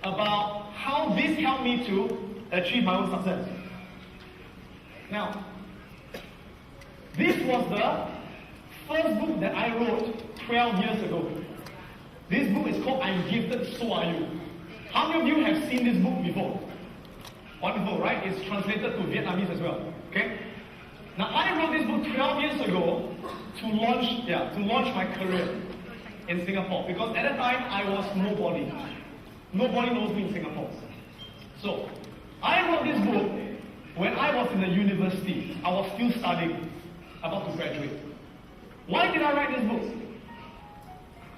about how this helped me to achieve my own success. Now, this was the first book that I wrote 12 years ago. This book is called I'm Gifted, So Are You. How many of you have seen this book before? Wonderful, right? It's translated to Vietnamese as well. Okay? Now, I wrote this book 12 years ago to launch my career in Singapore, because at that time I was nobody. Nobody knows me in Singapore. So, I wrote this book when I was in the university. I was still studying, about to graduate. Why did I write this book?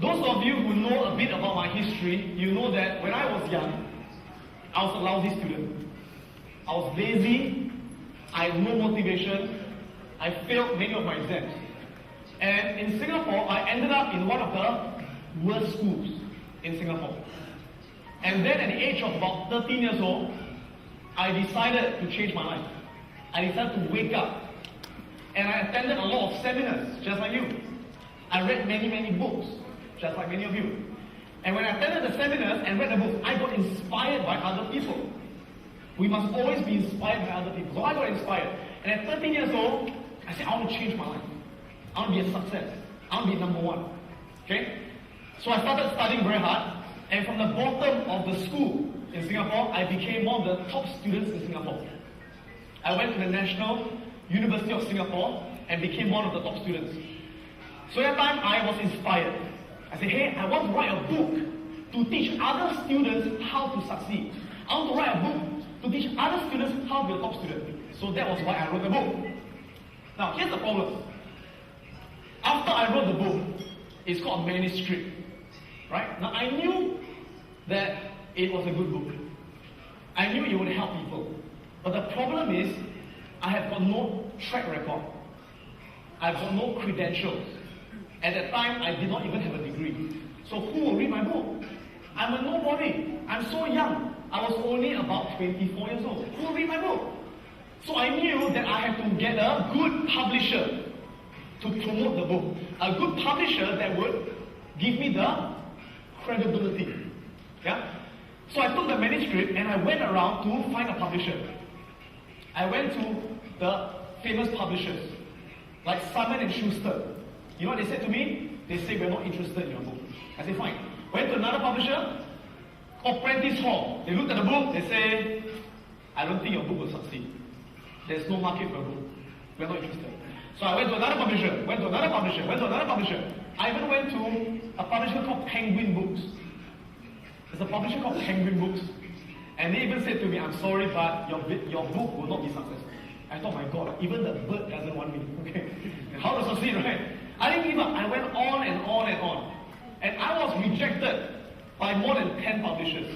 Those of you who know a bit about my history, you know that when I was young, I was a lousy student. I was lazy, I had no motivation, I failed many of my exams. And in Singapore, I ended up in one of the worst schools in Singapore. And then at the age of about 13 years old, I decided to change my life. I decided to wake up. And I attended a lot of seminars, just like you. I read many books, just like many of you. And when I attended the seminars and read the books, I got inspired by other people. We must always be inspired by other people. So I got inspired. And at 13 years old, I said, I want to change my life. I want to be a success. I want to be number one. Okay? So I started studying very hard. And from the bottom of the school in Singapore, I became one of the top students in Singapore. I went to the National University of Singapore and became one of the top students. So at that time, I was inspired. I said, hey, I want to write a book to teach other students how to succeed. I want to write a book to teach other students how to be a top student. So that was why I wrote the book. Now, here's the problem. After I wrote the book, it's called a manuscript. Right? Now, I knew that it was a good book. I knew it would help people. But the problem is, I have got no track record. I've got no credentials. At that time, I did not even have a degree. So who will read my book? I'm a nobody. I'm so young. I was only about 24 years old. Who will read my book? So I knew that I had to get a good publisher to promote the book. A good publisher that would give me the credibility. Yeah? So I took the manuscript and I went around to find a publisher. I went to the famous publishers like Simon & Schuster. You know what they said to me? They said, we're not interested in your book. I said, fine. Went to another publisher called Prentice Hall. They looked at the book, they said, I don't think your book will succeed. There's no market for a book. We're not interested. So I went to another publisher, went to another publisher, went to another publisher. I even went to a publisher called Penguin Books. There's a publisher called Penguin Books. And they even said to me, I'm sorry, but your book will not be successful. I thought, my God, even the bird doesn't want me. Okay, how to succeed, right? I didn't give up. I went on and on and on. And I was rejected by more than 10 publishers.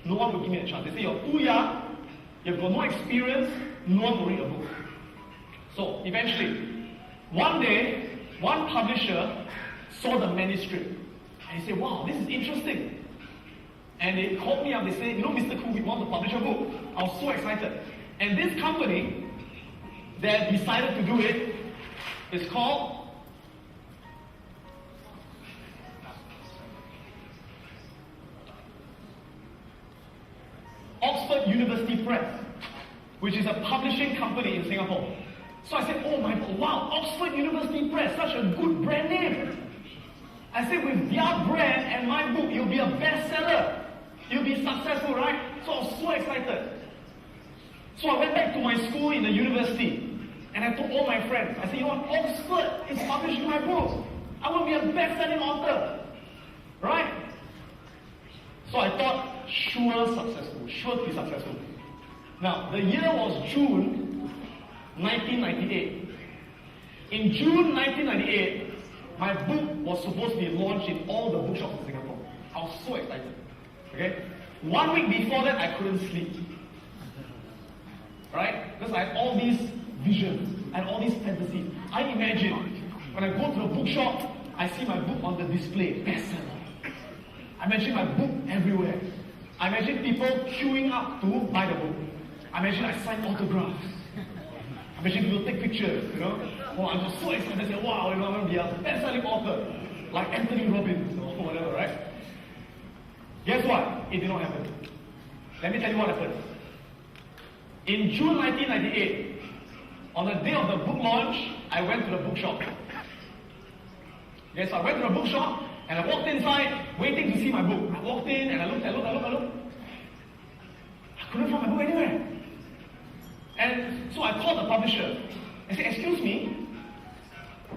No one would give me a chance. They say, you're too young, you've got no experience, no one will read a book. So eventually, one day, one publisher saw the manuscript. And he said, wow, this is interesting. And they called me up, they said, you know, Mr. Khoo, we want to publish a book. I was so excited. And this company that decided to do it is called Oxford University Press, which is a publishing company in Singapore. So I said, oh my God, wow, Oxford University Press, such a good brand name. I said, with their brand and my book, you'll be a bestseller. You'll be successful, right? So I was so excited. So I went back to my school in the university, and I told all my friends, I said, you know what, Oxford is publishing my book. I will be a best-selling author. Right? So I thought, sure to be successful. Now, the year was June 1998. In June 1998, my book was supposed to be launched in all the bookshops in Singapore. I was so excited. Okay? 1 week before that, I couldn't sleep. Right? Because I had all these visions, I had all these fantasies. I imagine when I go to the bookshop, I see my book on the display, bestseller. I imagine my book everywhere. I imagine people queuing up to buy the book. I imagine I sign autographs. I imagine people take pictures, you know. Oh, I'm just so excited. I say, wow, you know, I'm going to be a best-selling author, like Anthony Robbins or whatever, right? Guess what? It did not happen. Let me tell you what happened. In June 1998, on the day of the book launch, I went to the bookshop. Yes, I went to the bookshop and I walked inside waiting to see my book. I walked in and I looked. I couldn't find my book anywhere. And so I called the publisher. I said, excuse me,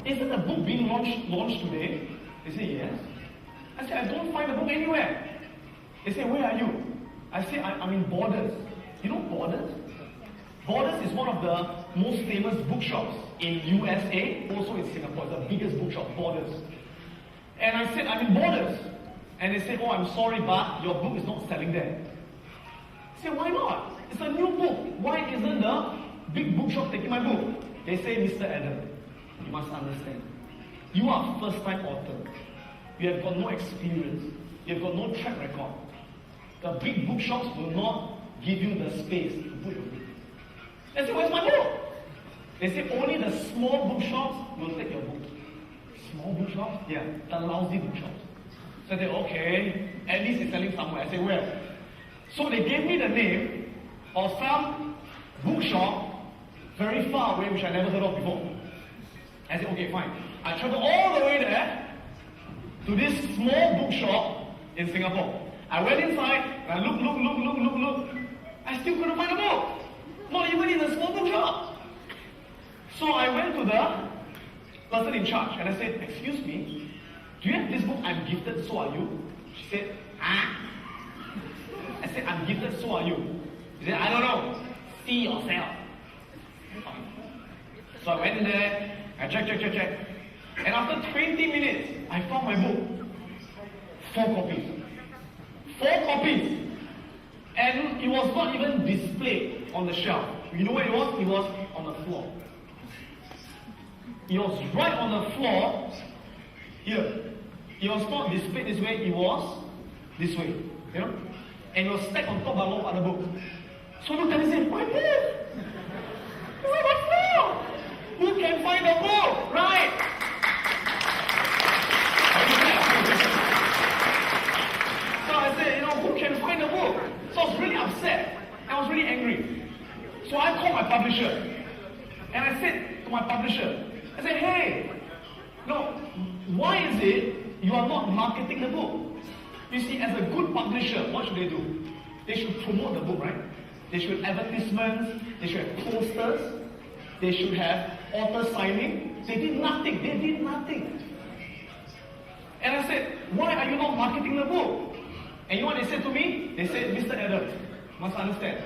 isn't the book being launched today? They said, yes. I said, I don't find the book anywhere. They said, where are you? I said, I'm in Borders. You know Borders? Borders is one of the most famous bookshops in USA, also in Singapore. It's the biggest bookshop, Borders. And I said, I'm in Borders. And they said, oh, I'm sorry, but your book is not selling there. I said, why not? It's a new book. Why isn't the big bookshop taking my book? They say, Mr. Adam, you must understand. You are a first-time author. You have got no experience. You have got no track record. The big bookshops will not give you the space to put your book. I said, where's my book? They say only the small bookshops will take your book. Small bookshops? Yeah, the lousy bookshops. So I said, okay, at least it's selling somewhere. I said, where? So they gave me the name of some bookshop very far away, which I never heard of before. I said, okay, fine. I traveled all the way there to this small bookshop in Singapore. I went inside and I looked. I still couldn't find a book. Not even in a small bookshop. So I went to the person in charge and I said, excuse me, do you have this book, I'm Gifted, So Are You? She said, ah. I said, I'm gifted, so are you. She said, I don't know. See yourself. So I went in there, I checked. And after 20 minutes, I found my book. 4 copies. 4 copies. And it was not even displayed on the shelf. You know where it was? It was on the floor. It was right on the floor. Here. It was not displayed this way, it was this way. You know? And it was stacked on top of a lot of other books. So look at me and say, my book! It's on the floor! Who can find the book? Right? So I said, who can find the book? So I was really upset. I was really angry. So I called my publisher. And I said to my publisher, I said, hey, why is it you are not marketing the book? You see, as a good publisher, what should they do? They should promote the book, right? They should have advertisements, they should have posters, they should have author signing. They did nothing. And I said, why are you not marketing the book? And you know what they said to me? They said, Mr. Adam, must understand.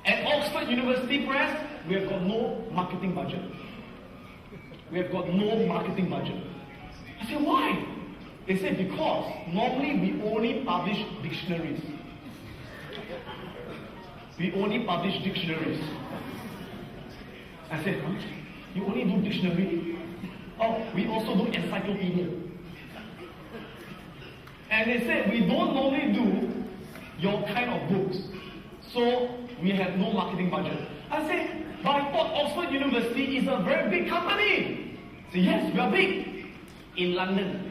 At Oxford University Press, we have got no marketing budget. We have got no marketing budget. I said, why? They said, because normally we only publish dictionaries. We only publish dictionaries. I said, huh? You only do dictionary? Oh, we also do encyclopedia. And they said, we don't normally do your kind of books. So we have no marketing budget. I said, but I thought Oxford University is a very big company. I said, yes, we are big. In London.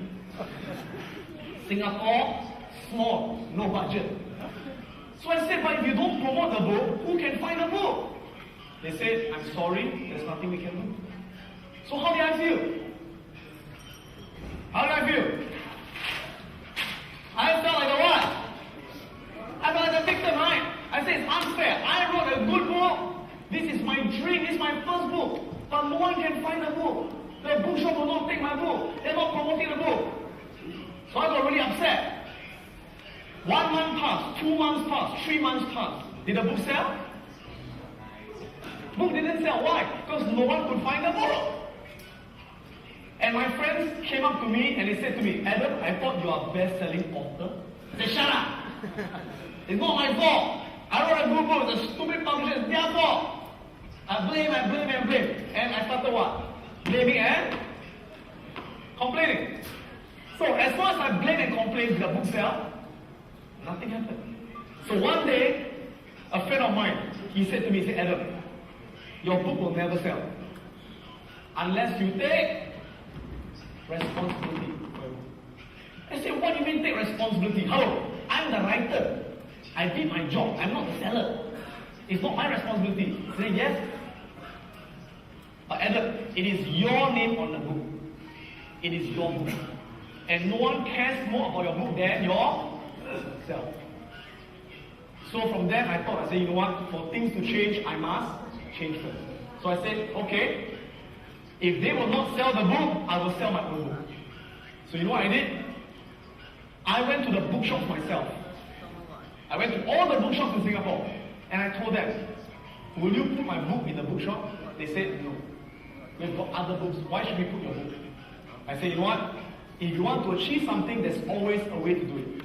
Singapore, small, no budget. So I said, but if you don't promote the book, who can find the book? They said, I'm sorry, there's nothing we can do. So how did I feel? How did I feel? I felt like a what? I felt like a victim, right? I said, it's unfair. I wrote a good book. This is my dream. This is my first book. But no one can find the book. The bookshop will not take my book. They're not promoting the book. So I got really upset. 1 month passed, 2 months passed, 3 months passed. Did the book sell? Book didn't sell. Why? Because no one could find the book. And my friends came up to me and they said to me, Adam, I thought you are a best-selling author. I said, shut up. It's not my fault. I wrote a good book. It's a stupid publisher. It's their fault. I blame. And I started what? Blaming and complaining. So as far as I blame and complain, did the book sell? Nothing happened. So one day, a friend of mine, he said to me, he said, Adam, your book will never sell unless you take responsibility for your book. I said, what do you mean take responsibility? Hello, I'm I'm the writer. I did my job. I'm not the seller. It's not my responsibility. He said, yes. But Adam, it is your name on the book. It is your book. And no one cares more about your book than yourself. So from then I thought, I said, you know what, for things to change, I must change first. So I said, okay, if they will not sell the book, I will sell my own book. So you know what I did? I went to the bookshops myself. I went to all the bookshops in Singapore and I told them, will you put my book in the bookshop? They said, no. We've got other books. Why should we put your book? I said, you know what? If you want to achieve something, there's always a way to do it.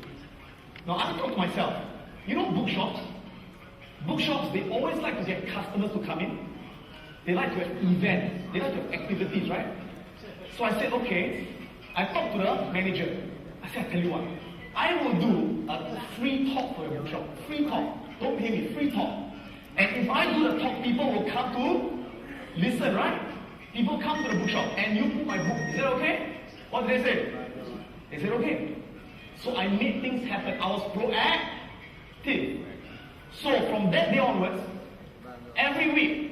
Now I thought to myself, you know bookshops? Bookshops, they always like to get customers to come in. They like to have events. They like to have activities, right? So I said, okay. I talked to the manager. I said, I tell you what, I will do a free talk for your bookshop. Free talk. Don't pay me, free talk. And if I do the talk, people will come to listen, right? People come to the bookshop and you put my book. Is that okay? What did they say? They said, okay. So I made things happen. I was proactive. So from that day onwards, every week,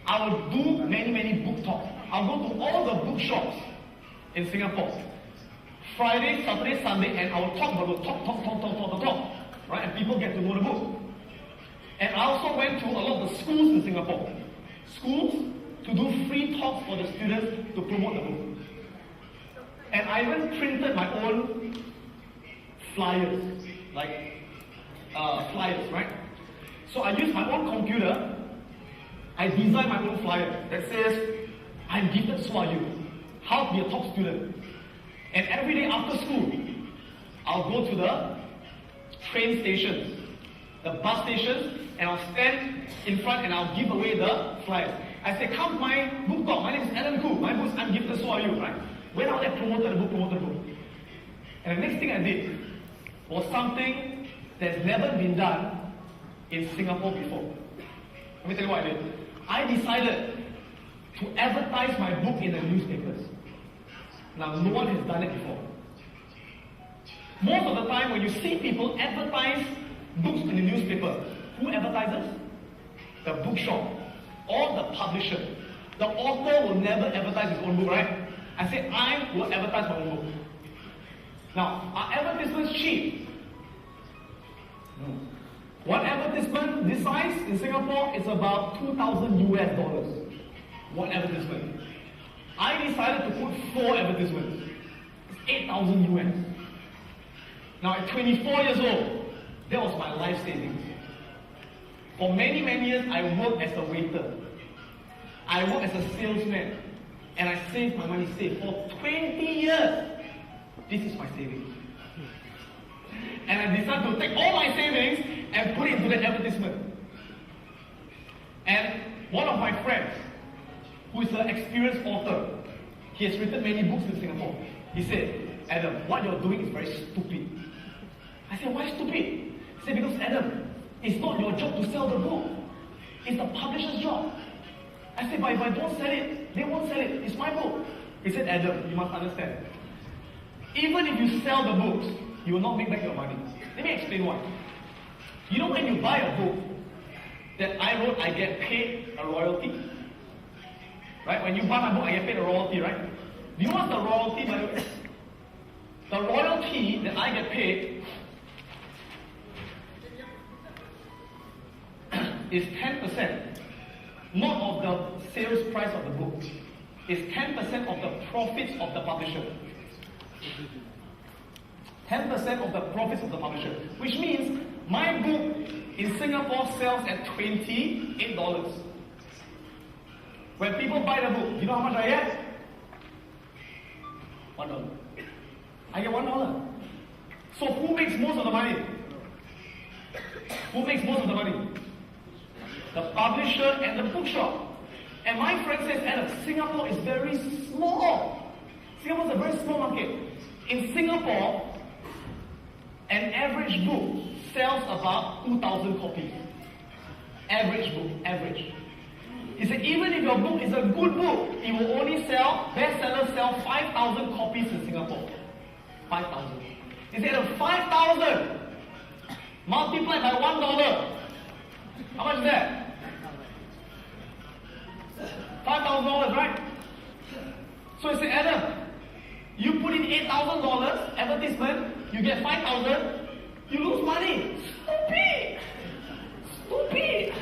I will do many book talks. I'll go to all the bookshops in Singapore. Friday, Saturday, Sunday, and I will talk about the talk. Right? And people get to know the book. And I also went to a lot of the schools in Singapore. Schools to do free talks for the students to promote the book. And I even printed my own flyers, like flyers, right? So I used my own computer. I designed my own flyer that says, I'm gifted, so are you. How to be a top student. And every day after school, I'll go to the train stations, the bus stations, and I'll stand in front and I'll give away the flyers. I say, come to my book talk. My name is Adam Khoo. My book is I'm gifted, so are you, right? Went out there, promoted the book. And the next thing I did was something that's never been done in Singapore before. Let me tell you what I did. I decided to advertise my book in the newspapers. Now, no one has done it before. Most of the time, when you see people advertise books in the newspaper, who advertises? The bookshop or the publisher. The author will never advertise his own book, right? I say, I will advertise my own book. Now, are advertisements cheap? No. One advertisement this size in Singapore is about $2,000 US. One advertisement. I decided to put 4 advertisements. It's 8,000 US. Now at 24 years old, that was my life savings. For many years, I worked as a waiter. I worked as a salesman. And I saved my money for 20 years. This is my savings. And I decided to take all my savings and put it into the advertisement. And one of my friends, who is an experienced author, he has written many books in Singapore. He said, Adam, what you're doing is very stupid. I said, why stupid? He said, because Adam, it's not your job to sell the book. It's the publisher's job. I said, but if I don't sell it, they won't sell it. It's my book. He said, Adam, you must understand. Even if you sell the books, you will not make back your money. Let me explain why. You know when you buy a book that I wrote, I get paid a royalty. Right? When you buy my book, I get paid a royalty, right? Do you know what's the royalty, by the way? The royalty that I get paid is 10%. Not of the sales price of the book. It's 10% of the profits of the publisher. 10% of the profits of the publisher. Which means my book in Singapore sells at $28. When people buy the book, you know how much I get? $1. I get $1. So who makes most of the money? Who makes most of the money? The publisher and the bookshop. And my friend says, Adam, Singapore is very small. Singapore is a very small market. In Singapore, an average book sells about 2,000 copies. Average book, average. He said, even if your book is a good book, it will only sell, bestsellers sell 5,000 copies in Singapore. 5,000. He said, 5,000, multiplied by $1. How much is that? $5,000, right? So I say, Adam, you put in $8,000 advertisement, you get $5,000, you lose money. Stupid! Stupid!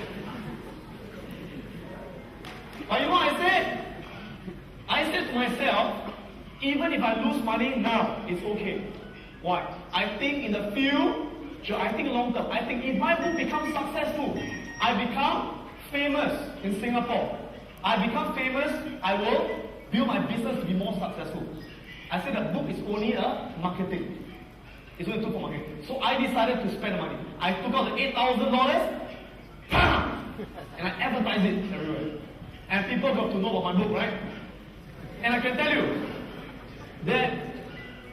But you know what I said? I said to myself, even if I lose money now, it's okay. Why? I think in the future, I think long term. I think if my book becomes successful, I become famous in Singapore. I become famous, I will build my business to be more successful. I said the book is only a marketing. It's only a tool for marketing. So I decided to spend the money. I took out the $8,000, and I advertised it everywhere. And people got to know about my book, right? And I can tell you that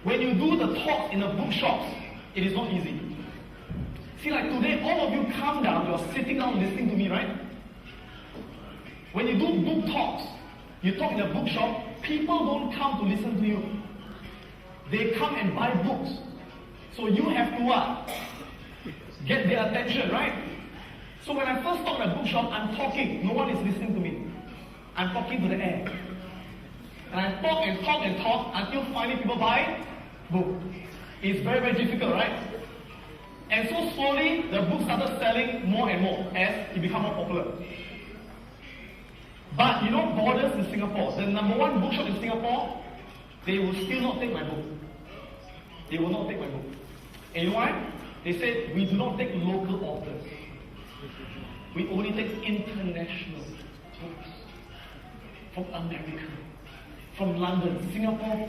when you do the talks in the bookshops, it is not easy. See, like today, all of you come down, you're sitting down listening to me, right? When you do book talks, you talk in a bookshop, people don't come to listen to you. They come and buy books. So you have to what? Get their attention, right? So when I first talk in a bookshop, I'm talking. No one is listening to me. I'm talking to the air. And I talk and talk and talk until finally people buy book. It's very, very difficult, right? And so slowly, the book started selling more and more as it became more popular. But you know, Borders in Singapore, the number one bookshop in Singapore, they will still not take my book. They will not take my book. And you know why? They said, we do not take local authors. We only take international books. From America, from London, Singapore,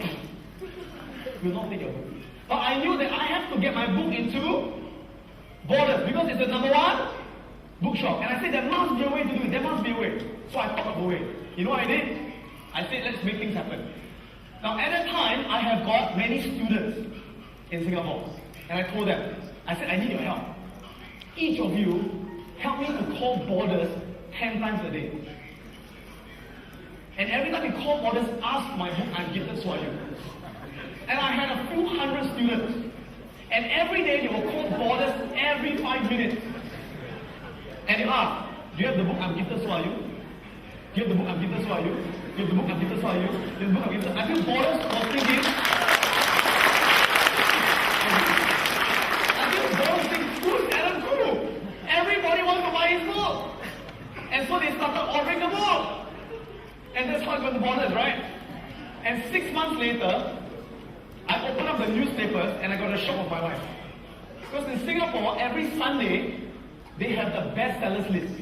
will not take your book. But I knew that I have to get my book into Borders because it's the number one bookshop. And I said, there must be a way to do it. There must be a way. So I thought of a way. You know what I did? I said, let's make things happen. Now, at that time, I have got many students in Singapore. And I told them, I said, I need your help. Each of you, help me to call Borders 10 times a day. And every time you call Borders, ask my book, I'm gifted, so are you. And I had a few hundred students. And every day they will call Borders every 5 minutes. And they ask, do you have the book, I'm gifted, so are you? Do you have the book, I'm gifted, so are you? Do you have the book, I'm gifted, so are you? Do you have the book, I'm gifted? I think Borders was thinking, who's Adam Khoo? Everybody wants to buy his book. And so they started ordering the book. And that's how I got the Borders, right? And 6 months later, I opened up the newspapers and I got a shock of my life. Because in Singapore, every Sunday, they have the bestsellers list.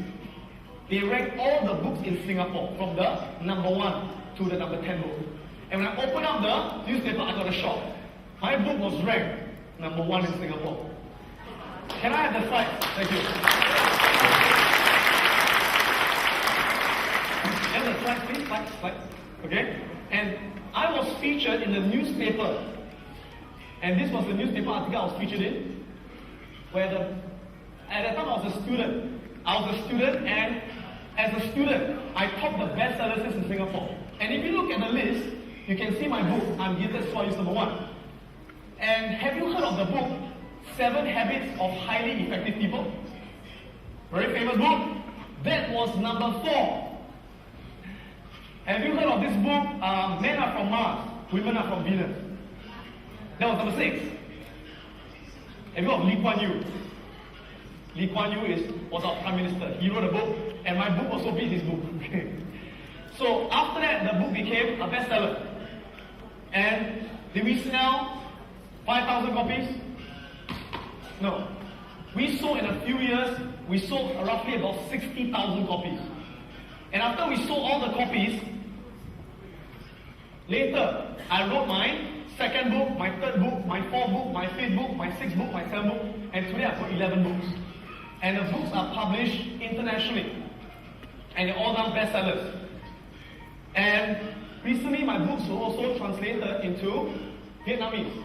They rank all the books in Singapore from the number 1 to the number 10 book. And when I opened up the newspaper, I got a shock. My book was ranked number 1 in Singapore. Can I have the slide? Thank you. And the slide, please, slide. Okay? And I was featured in the newspaper. And this was the newspaper article I was featured in. Where at that time I was a student. And as a student, I topped the bestsellers list in Singapore. And if you look at the list, you can see my book, I'm Gifted, so are you, number 1. And have you heard of the book, 7 Habits of Highly Effective People? Very famous book. That was number 4. Have you heard of this book, Men Are From Mars, Women Are From Venus? That was number 6. Have you heard of Lee Kuan Yew? Lee Kuan Yew was our Prime Minister. He wrote a book, and my book also beat his book. So after that, the book became a bestseller. And did we sell 5,000 copies? No. We sold in a few years, we sold roughly about 60,000 copies. And after we sold all the copies, later, I wrote my 2nd book, my 3rd book, my 4th book, my 5th book, my 6th book, my 7th book, and today I've got 11 books. And the books are published internationally. And they're all now bestsellers. And recently my books were also translated into Vietnamese.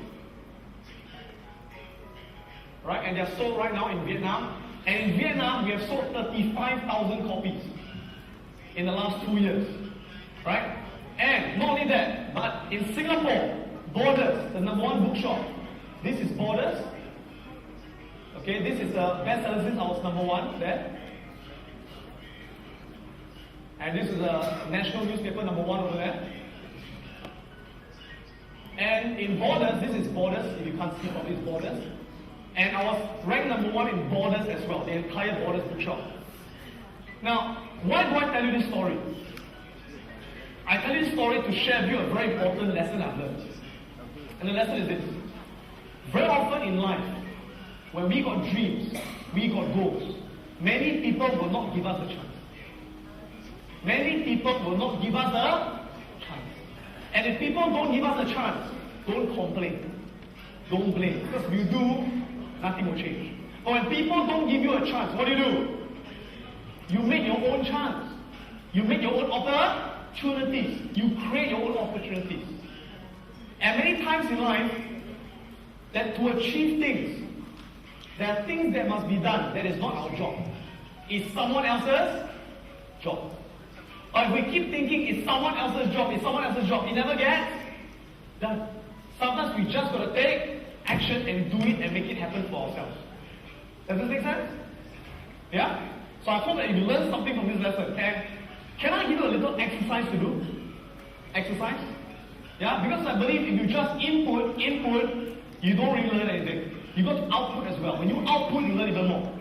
Right? And they're sold right now in Vietnam. And in Vietnam, we have sold 35,000 copies in the last 2 years. Right? And not only that, but in Singapore, Borders, the number 1 bookshop. This is Borders. The Okay, this is the bestseller since I was #1 there. And this is a national newspaper #1 over there. And in Borders, this is Borders, if you can't see properly, it's Borders. And I was ranked #1 in Borders as well, the entire Borders bookshop. Now, why do I tell you this story? I tell you this story to share with you a very important lesson I've learned. And the lesson is this. Very often in life, when we got dreams, we got goals, many people will not give us a chance. Many people will not give us a chance. And if people don't give us a chance, don't complain. Don't blame. Because if you do, nothing will change. But when people don't give you a chance, what do? You make your own chance. You make your own opportunities. You create your own opportunities. And many times in life, that to achieve things, there are things that must be done that is not our job. It's someone else's job. Or if we keep thinking it's someone else's job, it never gets done. Sometimes we just got to take action and do it and make it happen for ourselves. Does this make sense? Yeah? So I hope that you learn something from this lesson. And can I give you a little exercise to do? Exercise? Yeah? Because I believe if you just input, you don't really learn anything. You got to output as well. When you output, you learn even more.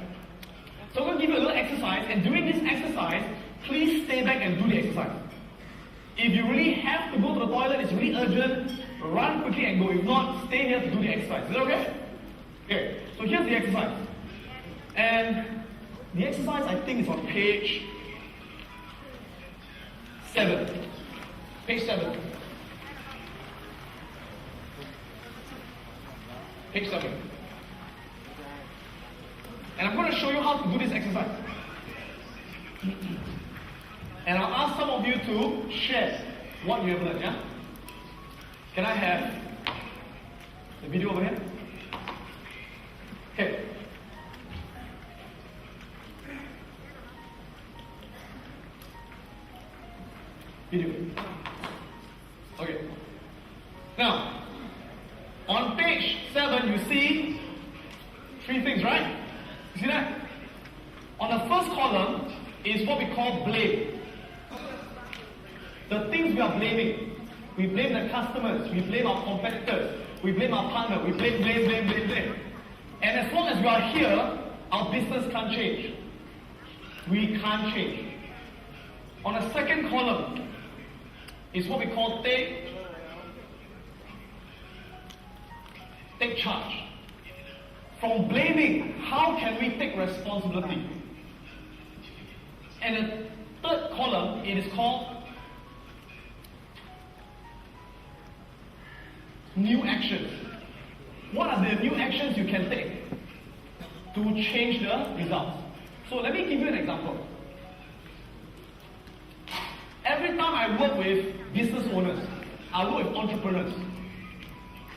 So I'm going to give you a little exercise, and during this exercise, please stay back and do the exercise. If you really have to go to the toilet, it's really urgent, run quickly and go. If not, stay here to do the exercise. Is that okay? Okay, so here's the exercise. And the exercise, I think, is on page 7. Page 7. Page 7. And I'm going to show you how to do this exercise. And I'll ask some of you to share what you have learned, yeah? Can I have the video over here? Okay. Video. Okay. Now, on page 7, you see 3 things, right? You see that? On the first column is what we call blame. The things we are blaming. We blame the customers, we blame our competitors, we blame our partner, we blame. And as long as we are here, our business can't change. We can't change. On the second column is what we call take charge. From blaming, how can we take responsibility? And the third column, it is called new actions. What are the new actions you can take to change the results? So let me give you an example. Every time I work with business owners, I work with entrepreneurs.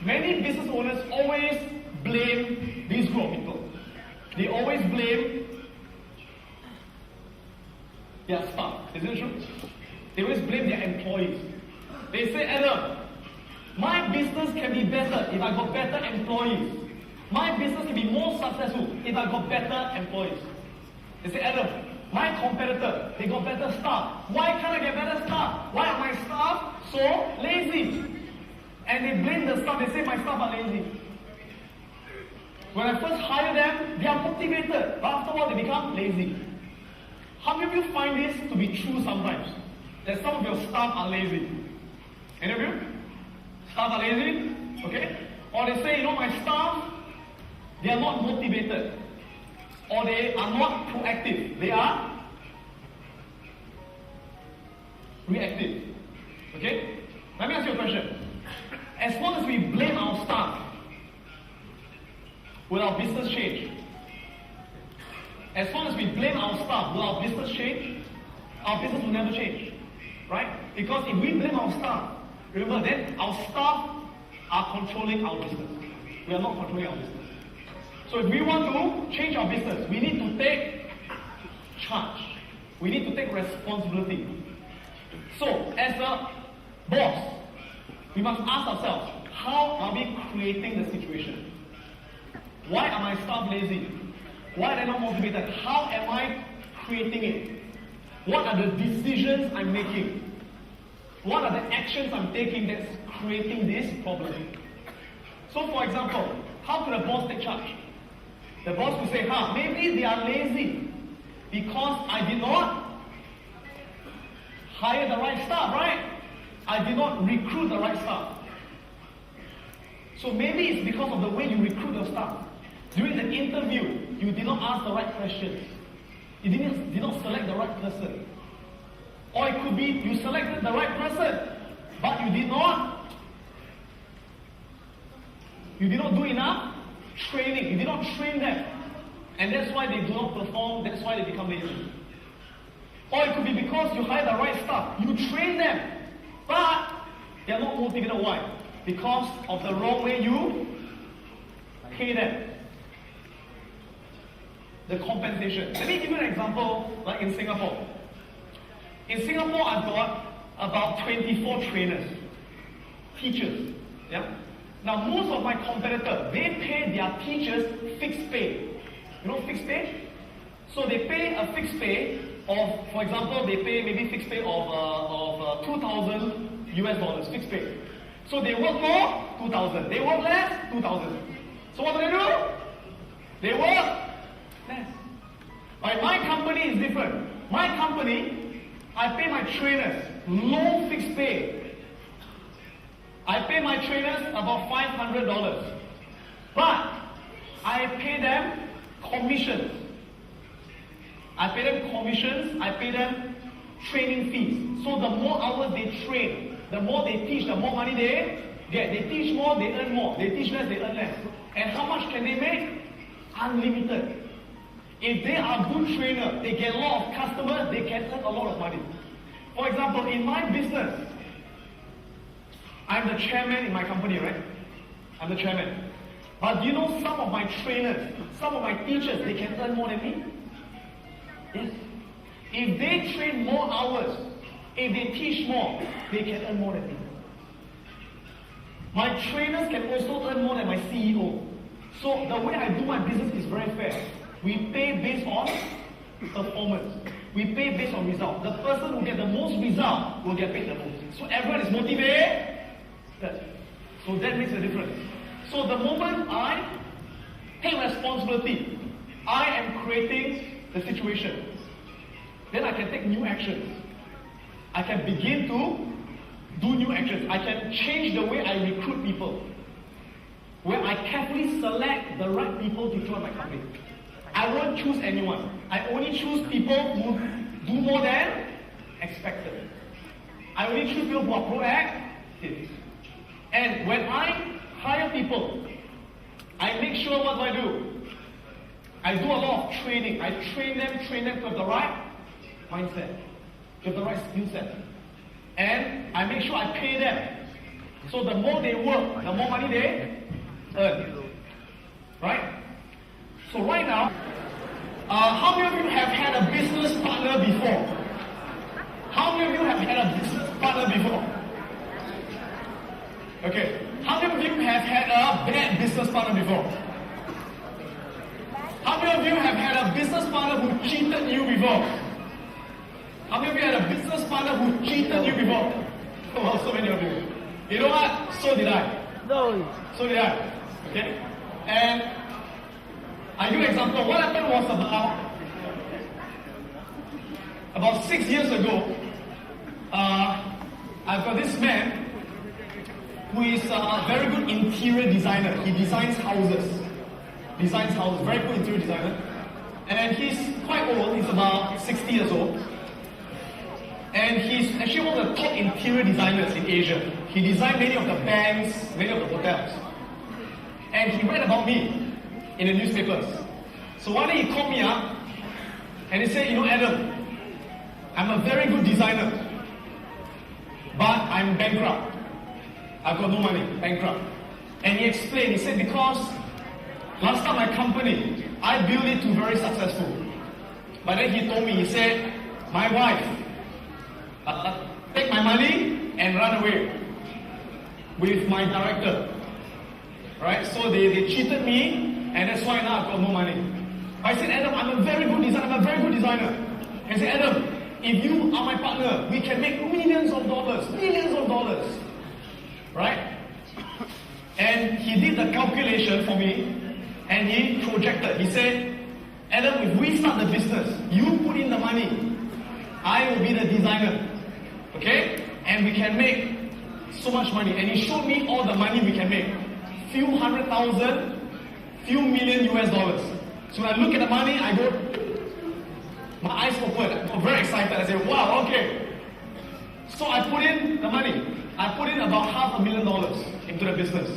Many business owners always blame this group of people. They always blame their staff. Isn't it true? They always blame their employees. They say, Adam, my business can be better if I got better employees. My business can be more successful if I got better employees. They say, Adam, my competitor, they got better staff. Why can't I get better staff? Why are my staff so lazy? And they blame the staff. They say, my staff are lazy. When I first hire them, they are motivated. But after a while, they become lazy. How many of you find this to be true sometimes? That some of your staff are lazy? Any of you? Staff are lazy? Okay? Or they say, my staff, they are not motivated. Or they are not proactive. They are reactive. Okay? Let me ask you a question. As long as we blame our staff, will our business change? As long as we blame our staff, will our business change? Our business will never change. Right? Because if we blame our staff, remember then our staff are controlling our business. We are not controlling our business. So if we want to change our business, we need to take charge. We need to take responsibility. So as a boss, we must ask ourselves, how are we creating the situation? Why are my staff lazy? Why are they not motivated? How am I creating it? What are the decisions I'm making? What are the actions I'm taking that's creating this problem? So for example, how could a boss take charge? The boss could say, maybe they are lazy because I did not hire the right staff, right? I did not recruit the right staff. So maybe it's because of the way you recruit your staff. During the interview, you did not ask the right questions. You did not select the right person. Or it could be you selected the right person, but you did not do enough training. You did not train them. And that's why they do not perform, that's why they become lazy. Or it could be because you hire the right staff. You train them, but they are not motivated. Why? Because of the wrong way you pay them. The compensation. Let me give you an example, like in Singapore. In Singapore, I've got about 24 trainers, teachers. Yeah. Now, most of my competitors, they pay their teachers fixed pay. You know fixed pay? So they pay a fixed pay of, for example, they pay maybe fixed pay of 2,000 US dollars, fixed pay. So they work more, 2,000. They work less, 2,000. So what do? They work less. But my company is different. My company, I pay my trainers low fixed pay. I pay my trainers about $500. But I pay them commissions. I pay them commissions, I pay them training fees. So the more hours they train, the more they teach, the more money they get. They teach more, they earn more. They teach less, they earn less. And how much can they make? Unlimited. If they are good trainer, they get a lot of customers, they can earn a lot of money. For example, in my business, I'm the chairman in my company, right? I'm the chairman. But do you know some of my trainers, some of my teachers, they can earn more than me? Yes. If they train more hours, if they teach more, they can earn more than me. My trainers can also earn more than my CEO. So the way I do my business is very fair. We pay based on performance. We pay based on result. The person who gets the most result will get paid the most. So everyone is motivated. So that makes a difference. So the moment I take responsibility, I am creating the situation. Then I can take new actions. I can begin to do new actions. I can change the way I recruit people. Where I carefully select the right people to join my company. I won't choose anyone. I only choose people who do more than expected. I only choose people who are proactive. And when I hire people, I make sure what do? I do a lot of training. I train them to have the right mindset, to have the right skill set. And I make sure I pay them. So the more they work, the more money they earn. Right? So right now, how many of you have had a business partner before? How many of you have had a business partner before? Okay. How many of you have had a bad business partner before? How many of you have had a business partner who cheated you before? How many of you had a business partner who cheated you before? Oh, wow, so many of you. You know what? So did I. No. So did I. Okay? And I give you an example. What happened was about 6 years ago, I've got this man who is a very good interior designer. He designs houses. Very good interior designer. And he's quite old. He's about 60 years old. And he's actually one of the top interior designers in Asia. He designed many of the banks, many of the hotels. And he read about me in the newspapers. So one day he called me up and he said, Adam, I'm a very good designer, but I'm bankrupt. I've got no money, bankrupt. And he explained, he said, because last time my company, I built it to very successful. But then he told me, he said, my wife, take my money and run away with my director. Right? So they cheated me And that's why now I've got no money. I said, Adam, I'm a very good designer. I said, Adam, if you are my partner, we can make millions of dollars. Right? And he did the calculation for me, and he projected. He said, Adam, if we start the business, you put in the money, I will be the designer. Okay? And we can make so much money. And he showed me all the money we can make. Few $100,000, few million US dollars. So when I look at the money, I go, my eyes open. I'm very excited. I say, wow, okay. So I put in the money. I put in about $500,000 into the business.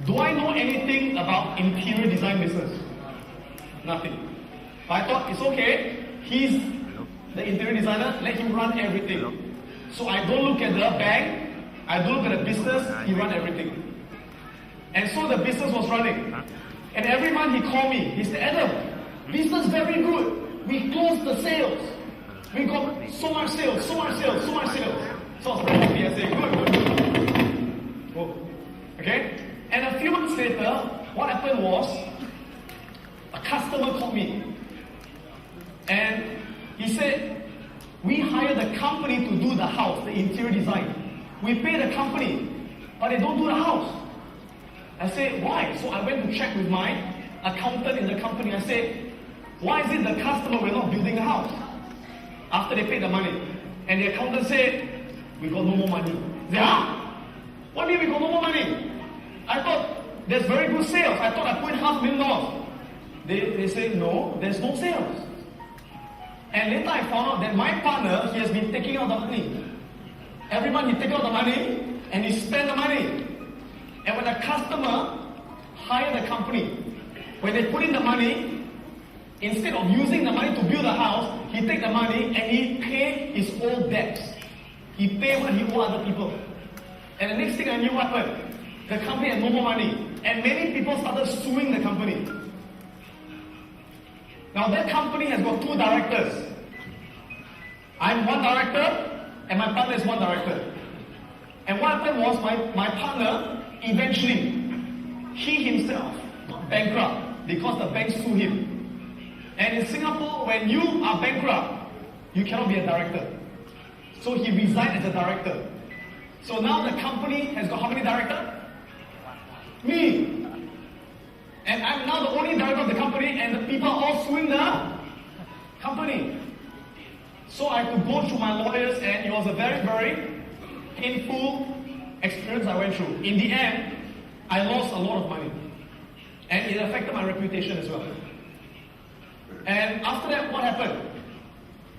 Do I know anything about interior design business? Nothing. But I thought it's okay. He's the interior designer. Let him run everything. So I don't look at the bank. I don't look at the business. He run everything. And so the business was running. And every month he called me. He said, Adam, business very good. We closed the sales. We got so much sales. So I was very happy. I said, good. Oh. Okay? And a few months later, what happened was, a customer called me. And he said, we hired the company to do the house, the interior design. We pay the company, but they don't do the house. I said, why? So I went to check with my accountant in the company. I said, why is it the customer we're not building the house? After they paid the money. And the accountant said, we got no more money. I said, huh? What do you mean we got no more money? I thought there's very good sales. I thought I put in $500,000. They say, no, there's no sales. And later I found out that my partner, he has been taking out the money. Every month he takes out the money and he spends the money. And when a customer hires the company, when they put in the money, instead of using the money to build a house, he takes the money and he pays his old debts. He pays what he owes other people. And the next thing I knew what happened, the company had no more money. And many people started suing the company. Now that company has got two directors. I'm one director and my partner is one director. And what happened was my partner, eventually, he himself got bankrupt because the bank sued him. And in Singapore, when you are bankrupt, you cannot be a director. So he resigned as a director. So now the company has got how many directors? Me. And I'm now the only director of the company, and the people are all suing the company. So I had to go through my lawyers, and it was a very, very painful experience I went through. In the end, I lost a lot of money. And it affected my reputation as well. And after that, what happened?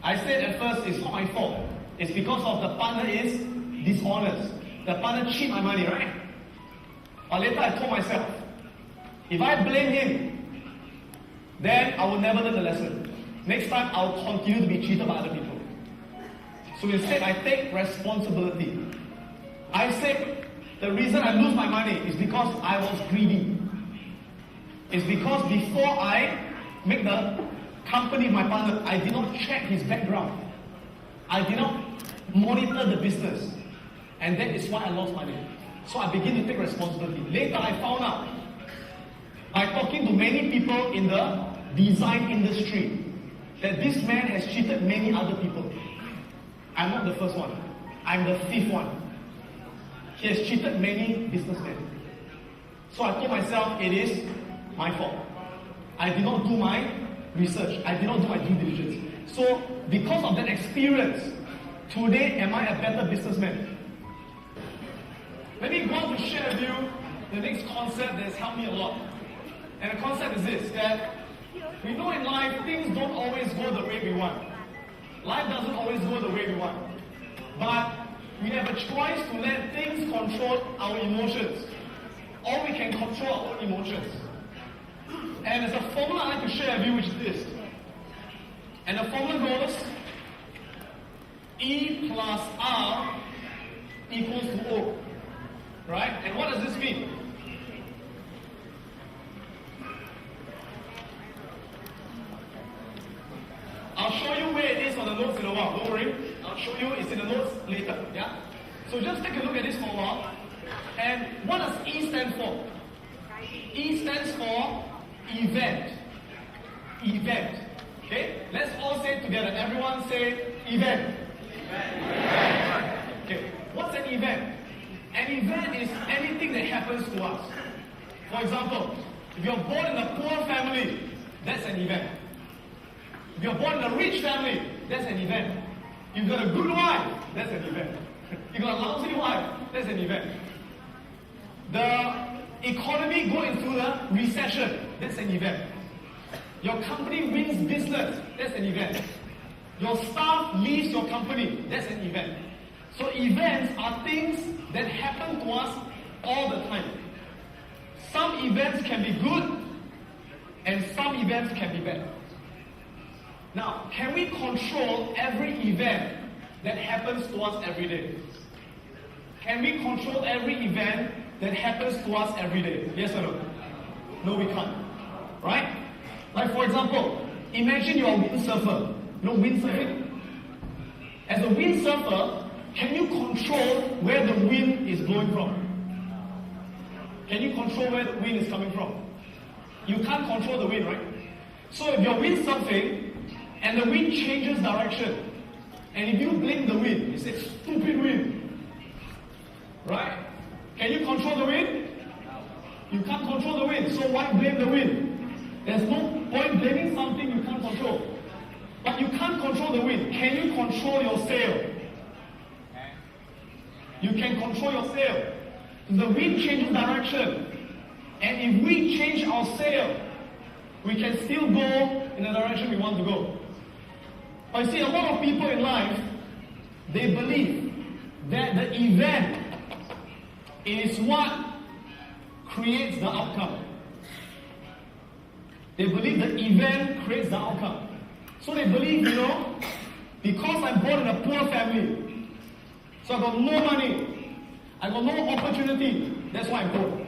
I said at first, it's not my fault. It's because of the partner is dishonest. The partner cheat my money, right? But later I told myself, if I blame him, then I will never learn the lesson. Next time, I will continue to be cheated by other people. So instead, I take responsibility. I said, the reason I lose my money is because I was greedy. It's because before I make the company my partner, I did not check his background. I did not monitor the business. And that is why I lost money. So I begin to take responsibility. Later, I found out, by talking to many people in the design industry, that this man has cheated many other people. I'm not the first one. I'm the fifth one. He has cheated many businessmen. So I told myself, it is my fault. I did not do my research. I did not do my due diligence. So because of that experience, today am I a better businessman? Let me go on to share with you the next concept that has helped me a lot. And the concept is this, that we know in life things don't always go the way we want. Life doesn't always go the way we want. But we have a choice to let things control our emotions. Or we can control our own emotions. And there's a formula I'd like to share with you, which is this. And the formula goes, E plus R equals to O. Right? And what does this mean? I'll show you where it is on the notes in a while. Don't worry. I'll show you it's in the notes later. Yeah? So just take a look at this for a while. And what does E stand for? E stands for event. Event. Okay? Let's all say it together. Everyone say event. Event. Okay. What's an event? An event is anything that happens to us. For example, if you're born in a poor family, that's an event. If you're born in a rich family, that's an event. You've got a good wife, that's an event. You've got a lousy wife, that's an event. The economy going through a recession, that's an event. Your company wins business, that's an event. Your staff leaves your company, that's an event. So events are things that happen to us all the time. Some events can be good, and some events can be bad. Now, can we control every event that happens to us every day? Can we control every event that happens to us every day? Yes or no? No, we can't. Right? Like for example, imagine you're a windsurfer. You know windsurfing? As a windsurfer, can you control where the wind is blowing from? Can you control where the wind is coming from? You can't control the wind, right? So if you're windsurfing and the wind changes direction, and if you blame the wind, you say, stupid wind. Right? Can you control the wind? You can't control the wind, so why blame the wind? There's no point blaming something you can't control. But you can't control the wind. Can you control your sail? You can control your sail. The wind changes direction. And if we change our sail, we can still go in the direction we want to go. But you see, a lot of people in life, they believe that the event is what creates the outcome. They believe the event creates the outcome. So they believe, because I'm born in a poor family, so I got no money, I got no opportunity, that's why I'm poor.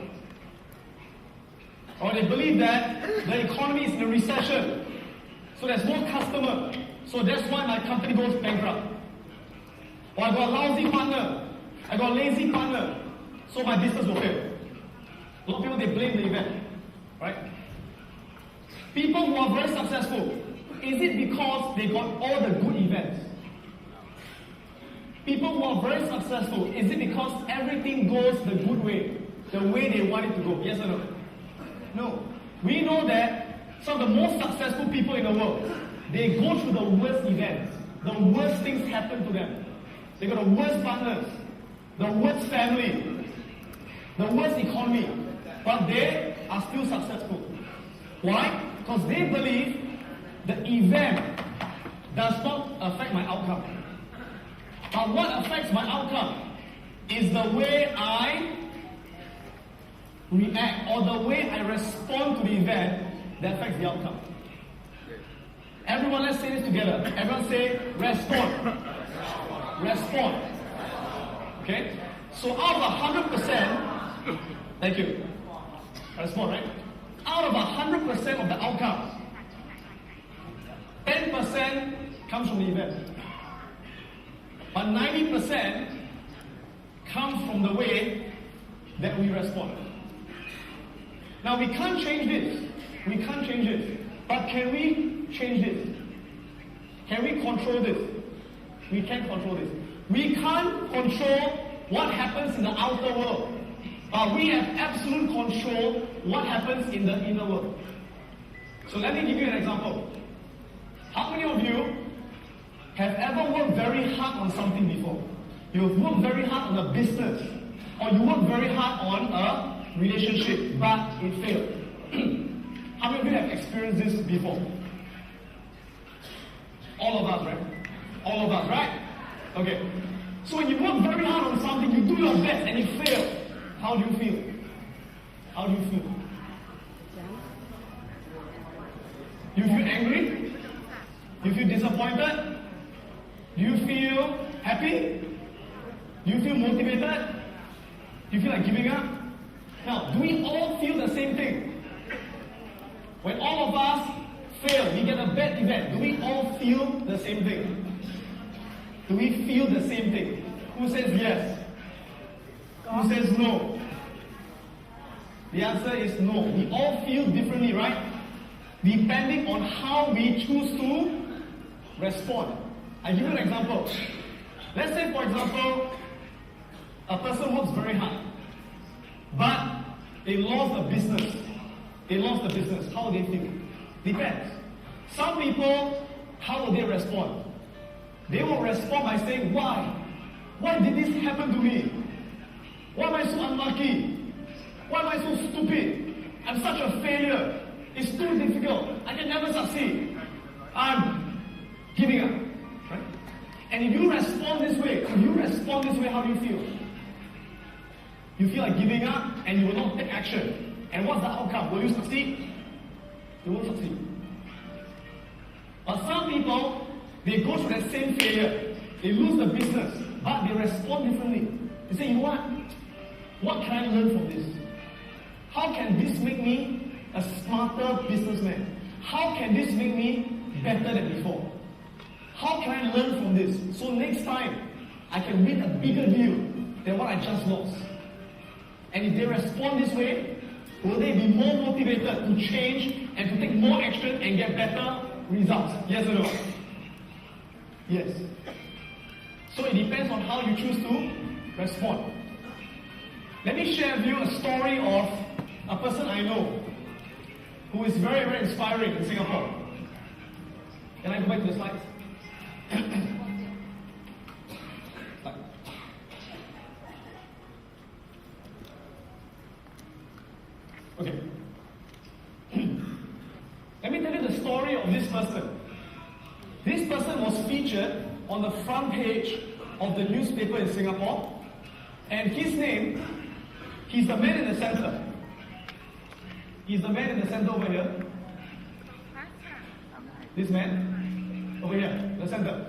Or they believe that the economy is in a recession, so there's no customer, so that's why my company goes bankrupt. Or I got a lousy partner, I got a lazy partner, so my business will fail. A lot of people, they blame the event, right? People who are very successful, is it because they got all the good events? People who are very successful, is it because everything goes the good way, the way they want it to go? Yes or no? No. We know that some of the most successful people in the world, they go through the worst events. The worst things happen to them. They got the worst partners, the worst family, the worst economy, but they are still successful. Why? Because they believe the event does not affect my outcome. But what affects my outcome is the way I react or the way I respond to the event that affects the outcome. Everyone, let's say this together. Everyone say, respond. Respond. Okay? So out of 100%, thank you. Respond, right? Out of 100% of the outcome, 10% comes from the event. But 90% comes from the way that we respond. Now we can't change this. We can't change this. But can we change this? Can we control this? We can't control this. We can't control what happens in the outer world. But we have absolute control what happens in the inner world. So let me give you an example. How many of you have ever worked very hard on something before? You've worked very hard on a business, or you worked very hard on a relationship, but it failed. How many of you have experienced this before? All of us, right? All of us, right? Okay. So when you work very hard on something, you do your best and it fails. How do you feel? How do you feel? You feel angry? You feel disappointed? Do you feel happy? Do you feel motivated? Do you feel like giving up? Now, do we all feel the same thing? When all of us fail, we get a bad event, do we all feel the same thing? Do we feel the same thing? Who says yes? Who says no? The answer is no. We all feel differently, right? Depending on how we choose to respond. I give you an example. Let's say, for example, a person works very hard, but they lost the business. They lost the business. How do they feel? Depends. Some people, how will they respond? They will respond by saying, why? Why did this happen to me? Why am I so unlucky? Why am I so stupid? I'm such a failure. It's too difficult. I can never succeed. I'm giving up. Right? And if you respond this way, how do you feel? You feel like giving up and you will not take action. And what's the outcome? Will you succeed? You won't succeed. But some people, they go through that same failure. They lose the business, but they respond differently. They say, you know what? What can I learn from this? How can this make me a smarter businessman? How can this make me better than before? How can I learn from this? So next time, I can win a bigger deal than what I just lost. And if they respond this way, will they be more motivated to change and to take more action and get better results? Yes or no? Yes. So it depends on how you choose to respond. Let me share with you a story of a person I know who is very, very inspiring in Singapore. Can I go back to the slides? Okay. Let me tell you the story of this person. This person was featured on the front page of the newspaper in Singapore, and his name, he's the man in the center. He's the man in the center over here. This man, over here, the center.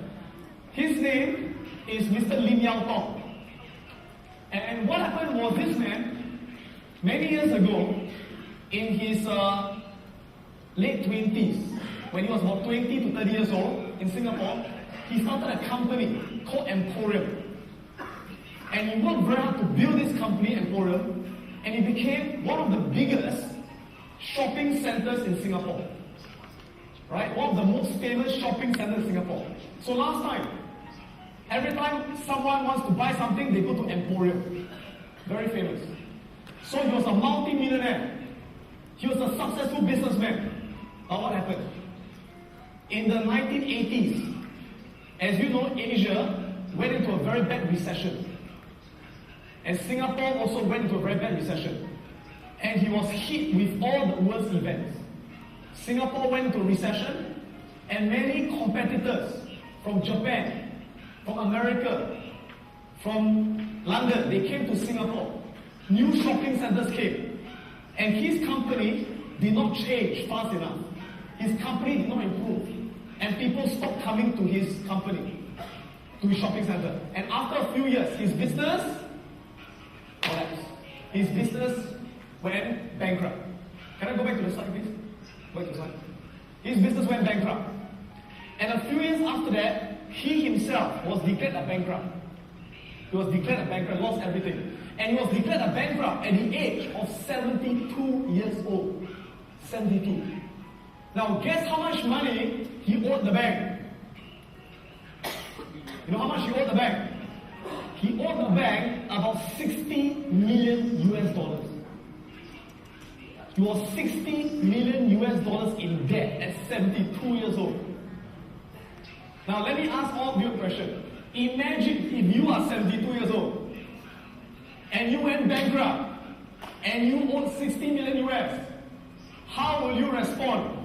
His name is Mr. Lim Yao Tong. And what happened was this man, many years ago, in his late 20s, when he was about 20 to 30 years old, in Singapore, he started a company called Emporium. And he worked very hard to build this company, Emporium, and he became one of the biggest shopping centers in Singapore. Right? One of the most famous shopping centers in Singapore. So last time, every time someone wants to buy something, they go to Emporium. Very famous. So he was a multi-millionaire. He was a successful businessman. But what happened? In the 1980s, as you know, Asia went into a very bad recession. And Singapore also went into a very bad recession. And he was hit with all the worst events. Singapore went into a recession, and many competitors from Japan, from America, from London, they came to Singapore. New shopping centers came. And his company did not change fast enough. His company did not improve. And people stopped coming to his company, to his shopping center. And after a few years, his business collapsed. His business went bankrupt. Can I go back to the slide, please? Go back to the slide. His business went bankrupt. And a few years after that, he himself was declared a bankrupt. He was declared a bankrupt, lost everything. And he was declared a bankrupt at the age of 72 years old. 72. Now, guess how much money he owed the bank? You know how much he owed the bank? He owed the bank about 60 million US dollars. He was 60 million US dollars in debt at 72 years old. Now, let me ask all of you a question. Imagine if you are 72 years old and you went bankrupt and you owed 60 million US. How will you respond?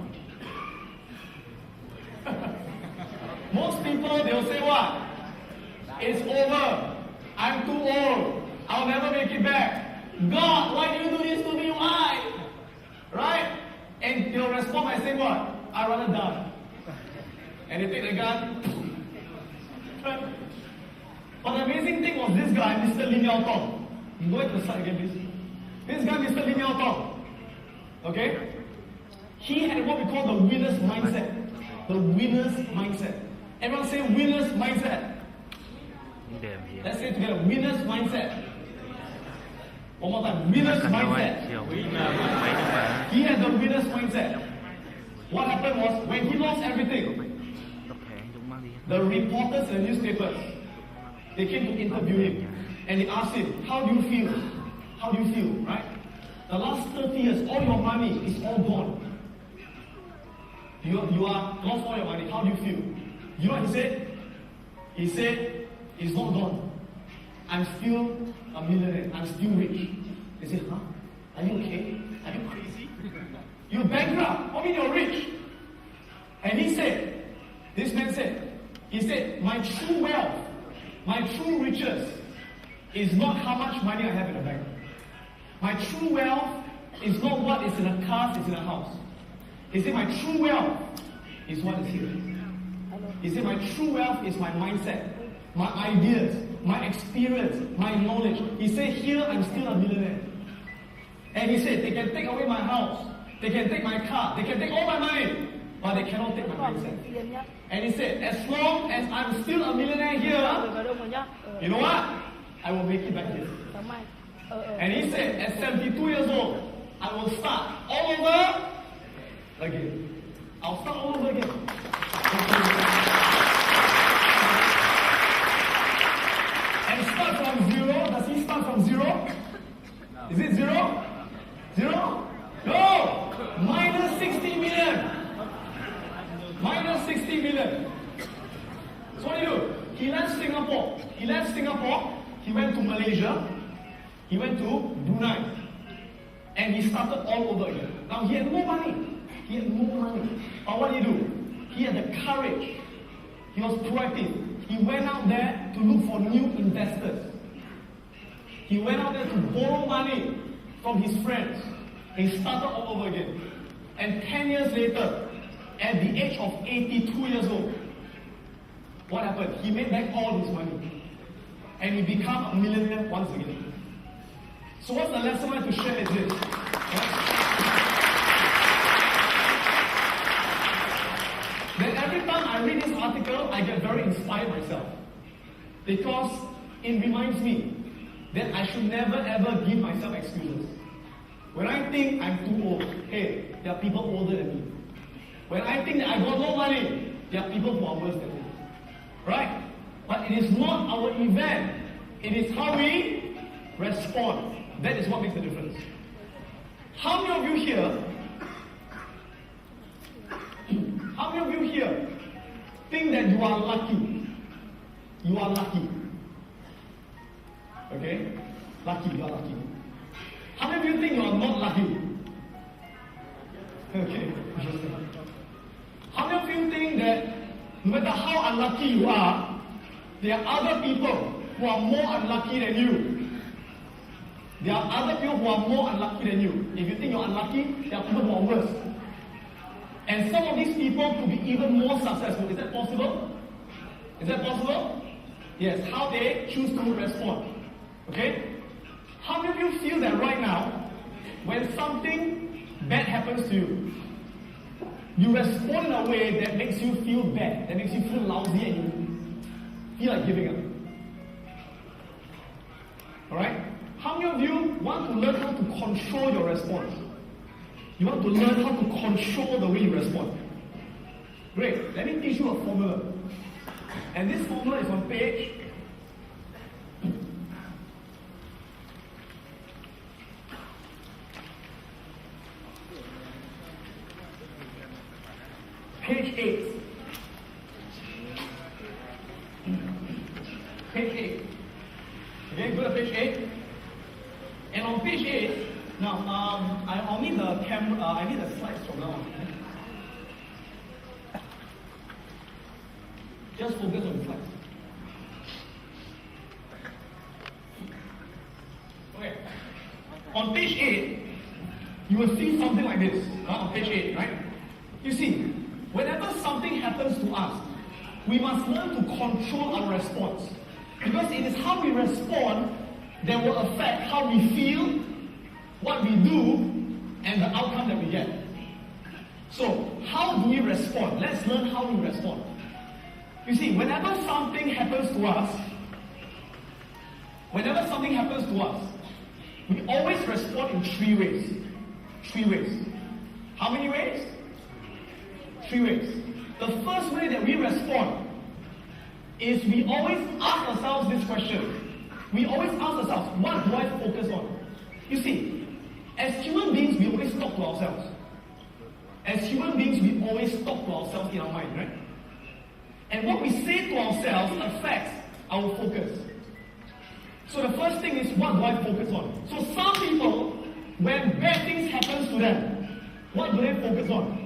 Most people, they'll say what? It's over. I'm too old. I'll never make it back. God, why do you do this to me? Why? Right? And they'll respond by saying what? I'd rather die. And they take the gun. But the amazing thing was this guy, Mr. Lim Yao Tong. Go back to the slide again, please. This guy, Mr. Lim Yao Tong. Okay? He had what we call the winner's mindset. The winner's mindset. Everyone say winner's mindset. Let's say it together. Winner's mindset. One more time. Winner's mindset. He had the winner's mindset. What happened was, when he lost everything, the reporters and the newspapers, they came to interview him. And they asked him, how do you feel? How do you feel, right? The last 30 years, all your money is all gone. You are lost all your money. How do you feel? You know what he said? He said, it's not gone. I'm still a millionaire. I'm still rich. They said, huh? Are you okay? Are you crazy? You're bankrupt. I mean, you're rich. And he said, this man said, he said, my true wealth, my true riches is not how much money I have in the bank. My true wealth is not what is in a car, it's in a house. He said, my true wealth is what is here. He said, my true wealth is my mindset, my ideas, my experience, my knowledge. He said, here I'm still a millionaire. And he said, they can take away my house, they can take my car, they can take all my money, but they cannot take my mindset. And he said, as long as I'm still a millionaire here, you know what? I will make it back here. And he said, at 72 years old, I will start all over again. I'll start all over again. And start from zero. Does he start from zero? Is it zero? Zero? No! Minus 60 million. Minus 60 million. So what do you do? He left Singapore. He went to Malaysia. He went to Brunei. And he started all over again. Now he had no money. But what did he do? He had the courage. He was proactive. He went out there to look for new investors. He went out there to borrow money from his friends. He started all over again. And 10 years later, at the age of 82 years old, what happened? He made back all his money. And he became a millionaire once again. So what's the lesson I want to share is this? That every time I read this article, I get very inspired myself. Because it reminds me that I should never ever give myself excuses. When I think I'm too old, hey, there are people older than me. When I think that I got no money, there are people who are worse than me. Right? But it is not our event. It is how we respond. That is what makes the difference. How many of you here think that you are lucky? You are lucky. Okay? Lucky, you are lucky. How many of you think you are not lucky? Okay, interesting. How many of you think that no matter how unlucky you are, there are other people who are more unlucky than you? There are other people who are more unlucky than you. If you think you're unlucky, there are people who are worse. And some of these people could be even more successful. Is that possible? Is that possible? Yes, how they choose to respond. Okay? How many of you feel that right now, when something bad happens to you, you respond in a way that makes you feel bad, that makes you feel lousy and you feel like giving up? Alright? How many of you want to learn how to control your response? You want to learn how to control the way you respond? Great. Let me teach you a formula. And this formula is on page 8. Page 8. Okay, go to page 8. And on page 8, now I'll need the camera. I need the slides from now on. Just focus on the slides. Okay. On page 8, you will see something like this. On page 8, right? You see, whenever something happens to us, we must learn to control our response. Because it is how we respond that will affect how we feel, what we do, and the outcome that we get. So, how do we respond? Let's learn how we respond. You see, whenever something happens to us, We always respond in three ways. Three ways. How many ways? Three ways. The first way that we respond is we always ask ourselves this question. We always ask ourselves, what do I focus on? You see, as human beings, we always talk to ourselves. As human beings, we always talk to ourselves in our mind, right? And what we say to ourselves affects our focus. So the first thing is, what do I focus on? So some people, when bad things happen to them, what do they focus on?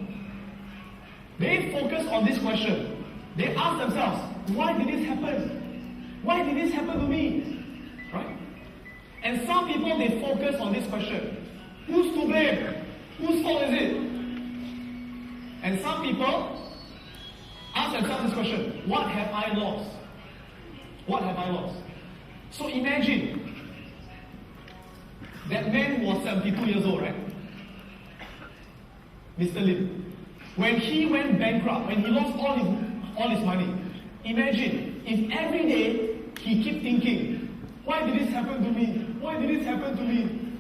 They focus on this question. They ask themselves, why did this happen? Why did this happen to me? Right? And some people, they focus on this question. Who's to blame? Whose fault is it? And some people ask themselves this question, what have I lost? What have I lost? So imagine, that man was 72 years old, right? Mr. Lim. When he went bankrupt, when he lost all his money, imagine if every day he keep thinking, why did this happen to me? Why did this happen to me?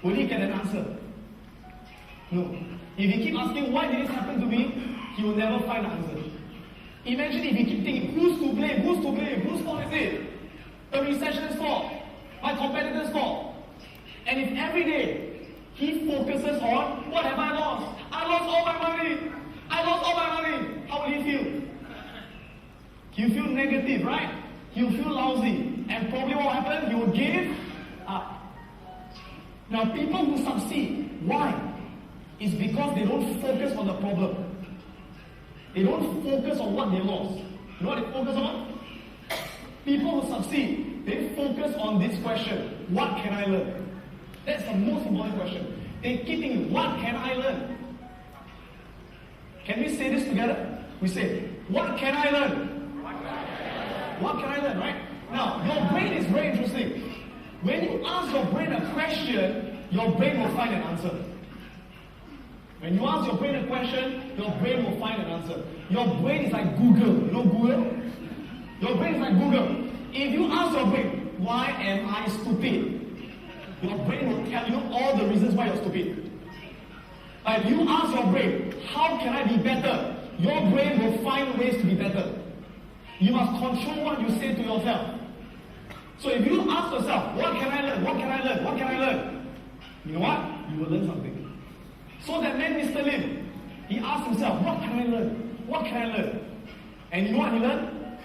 Will he get an answer? No. If he keep asking, why did this happen to me? He will never find an answer. Imagine if he keep thinking, who's to blame? Who's to blame? Whose fault is it? The recession's fault. My competitor's fault. And if every day he focuses on, what have I lost? I lost all my money. I lost all my money. How will he feel? He'll feel negative, right? He'll feel lousy. And probably what will happen? He will give up. Now, people who succeed, why? It's because they don't focus on the problem. They don't focus on what they lost. You know what they focus on? People who succeed, they focus on this question, what can I learn? That's the most important question. They keep thinking, what can I learn? Can we say this together? We say, what can I learn? What can I learn, right? Now, your brain is very interesting. When you ask your brain a question, your brain will find an answer. When you ask your brain a question, your brain will find an answer. Your brain is like Google. You know Google? Your brain is like Google. If you ask your brain, why am I stupid? Your brain will tell you all the reasons why you're stupid. If you ask your brain, how can I be better? Your brain will find ways to be better. You must control what you say to yourself. So if you ask yourself, what can I learn? What can I learn? What can I learn? You know what? You will learn something. So that man, Mr. Lim, he asked himself, what can I learn? What can I learn? And you know what he learned?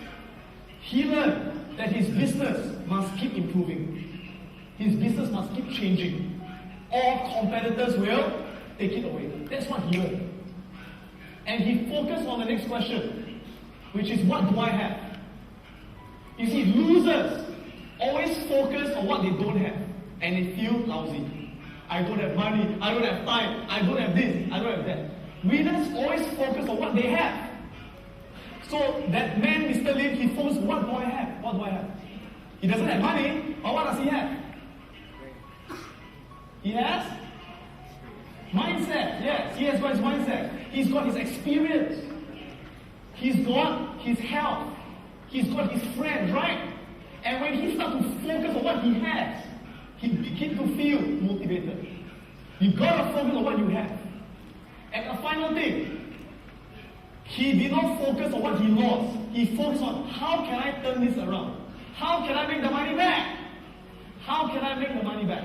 He learned that his business must keep improving. His business must keep changing. All competitors will take it away. That's what he learned. And he focused on the next question, which is, what do I have? You see, losers always focus on what they don't have, and they feel lousy. I don't have money, I don't have time, I don't have this, I don't have that. Winners always focus on what they have. So that man, Mr. Lim, he focused, what do I have? What do I have? He doesn't have money, but what does he have? He has mindset. Yes, he has got his mindset. He's got his experience. He's got his health. He's got his friends, right? And when he starts to focus on what he has, he begins to feel motivated. You gotta focus on what you have. And the final thing, he did not focus on what he lost. He focused on, how can I turn this around? How can I make the money back? How can I make the money back?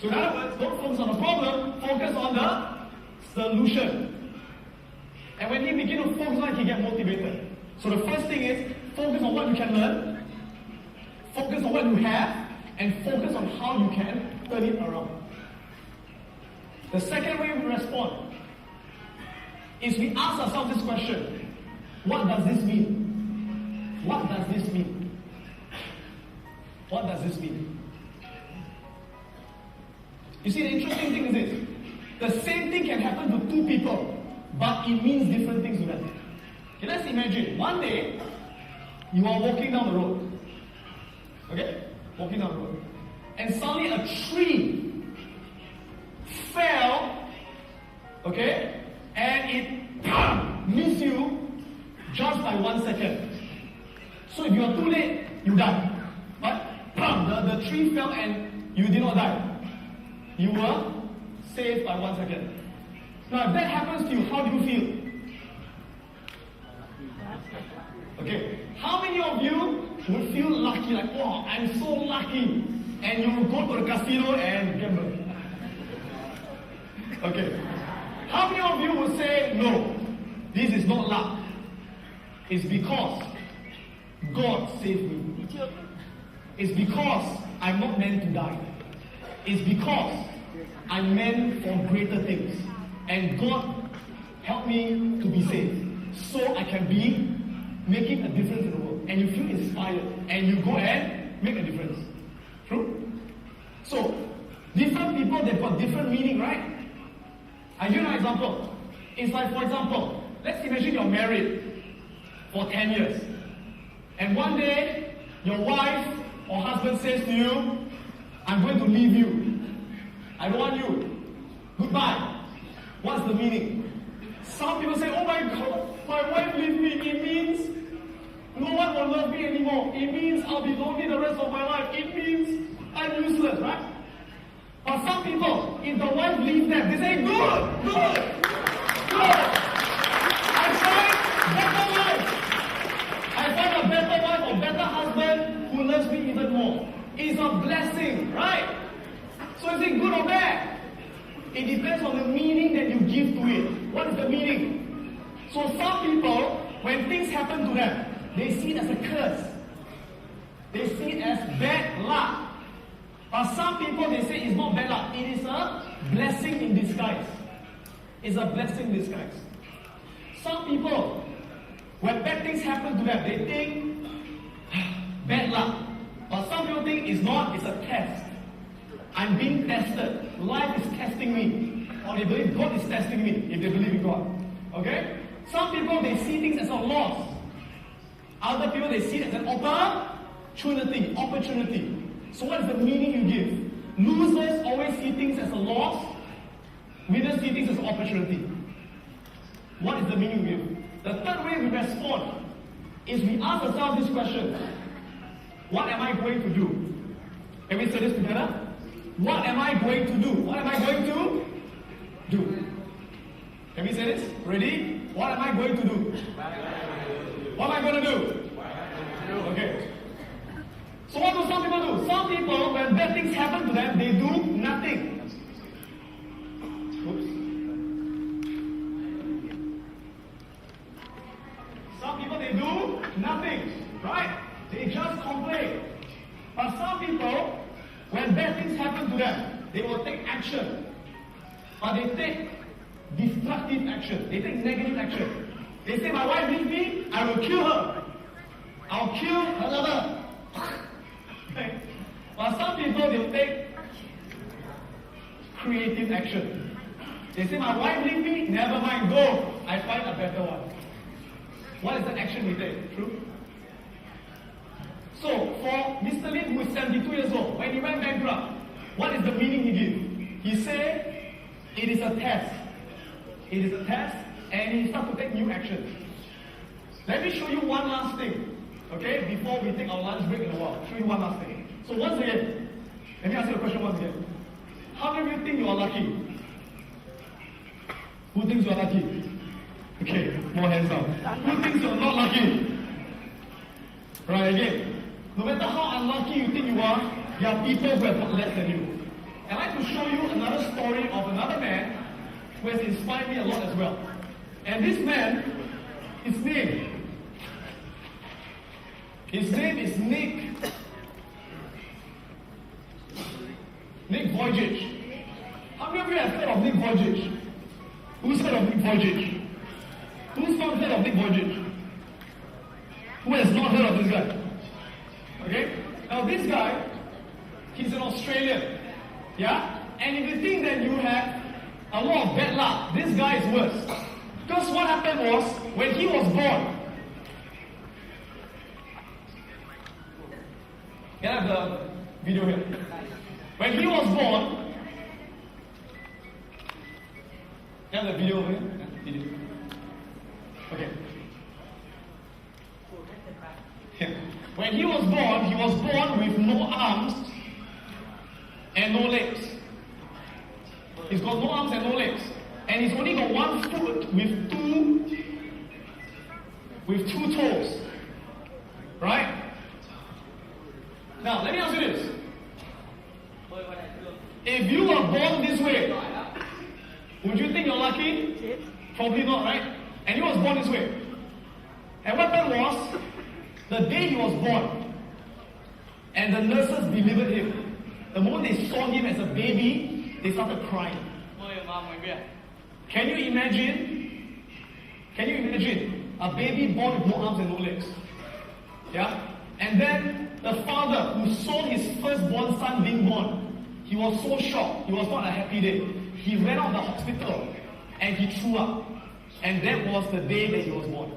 So in other words, don't focus on the problem, focus on the solution. And when he begins to focus on it, he gets motivated. So the first thing is, focus on what you can learn, focus on what you have, and focus on how you can turn it around. The second way we respond is we ask ourselves this question, what does this mean? What does this mean? What does this mean? You see, the interesting thing is this. The same thing can happen to two people, but it means different things to them. Okay, let's imagine, one day, you are walking down the road. Okay? Walking down the road. And suddenly a tree fell, okay? And it missed you just by 1 second. So if you are too late, you die. But the tree fell and you did not die. You were saved by 1 second. Now, if that happens to you, how do you feel? Okay, how many of you would feel lucky, like, wow, I'm so lucky, and you will go to the casino and gamble? Okay, how many of you would say, no, this is not luck? It's because God saved me. It's because I'm not meant to die. It's because I'm meant for greater things. And God helped me to be saved, so I can be making a difference in the world. And you feel inspired, and you go and make a difference. True? So, different people, they've got different meaning, right? I give you an example. It's like, for example, let's imagine you're married for 10 years. And one day, your wife or husband says to you, I'm going to leave you. I don't want you. Goodbye. What's the meaning? Some people say, oh my God, my wife leave me. It means no one will love me anymore. It means I'll be lonely the rest of my life. It means I'm useless, right? But some people, if the wife leaves them, they say, good, good, good. I find better wife. I find a better wife or better husband who loves me even more. It's a blessing, right? So is it good or bad? It depends on the meaning that you give to it. What is the meaning? So some people, when things happen to them, they see it as a curse. They see it as bad luck. But some people, they say it's not bad luck. It is a blessing in disguise. It's a blessing in disguise. Some people, when bad things happen to them, they think bad luck. But some people think it's not, it's a test. I'm being tested. Life is testing me. Or they believe God is testing me, if they believe in God. Okay? Some people, they see things as a loss. Other people, they see it as an opportunity. So what is the meaning you give? Losers always see things as a loss. Winners see things as an opportunity. What is the meaning you give? The third way we respond is we ask ourselves this question. What am I going to do? Can we say this together? What am I going to do? What am I going to do? Can we say this? Ready? What am I going to do? What am I going to do? Okay. So what do some people do? Some people, when bad things happen to them, they do nothing. Oops. Some people, they do nothing. Right? They just complain. But some people, when bad things happen to them, they will take action. But they take destructive action. They take negative action. They say, my wife leaves me, I will kill her. I'll kill her lover. Okay. But some people, they will take creative action. They say, my wife leaves me, never mind, go. I find a better one. What is the action we take? True? So, for Mr. Lim, who is 72 years old, when he went bankrupt, what is the meaning he gave? He said, it is a test. It is a test, and he started to take new action. Let me show you one last thing, okay, before we take our lunch break in a while. Show you one last thing. So once again, let me ask you a question once again. How many of you think you are lucky? Who thinks you are lucky? Okay, more hands up. Who thinks you are not lucky? Right, again. No matter how unlucky you think you are, there are people who have got less than you. I'd like to show you another story of another man who has inspired me a lot as well. And this man, his name is Nick Vujicic. How many of you have heard of Nick Vujicic? Who's heard of Nick Vujicic? Who's not heard of Nick Vujicic? Who has not heard of this guy? Okay? Now this guy, he's an Australian. Yeah? And if you think that you have a lot of bad luck, this guy is worse. Because what happened was, when he was born, can I have the video here? When he was born, can I have the video over here? Yeah, video. Okay. Yeah. When he was born with no arms and no legs. He's got no arms and no legs. And he's only got one foot with two toes. Right? Now, let me ask you this. If you were born this way, would you think you're lucky? Probably not, right? And he was born this way. And what happened was, the day he was born, and the nurses delivered him, the moment they saw him as a baby, they started crying. Can you imagine? A baby born with no arms and no legs? Yeah? And then the father who saw his firstborn son being born, he was so shocked. It was not a happy day. He ran out of the hospital and he threw up. And that was the day that he was born.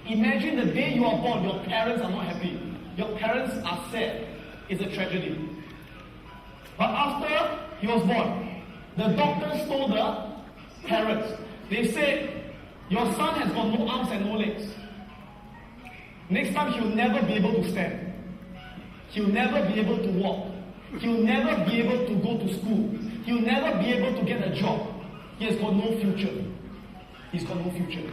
Imagine the day you are born, your parents are not happy. Your parents are sad. It's a tragedy. But after he was born, the doctors told the parents, they said, your son has got no arms and no legs. Next time he'll never be able to stand. He'll never be able to walk. He'll never be able to go to school. He'll never be able to get a job. He has got no future. He's got no future.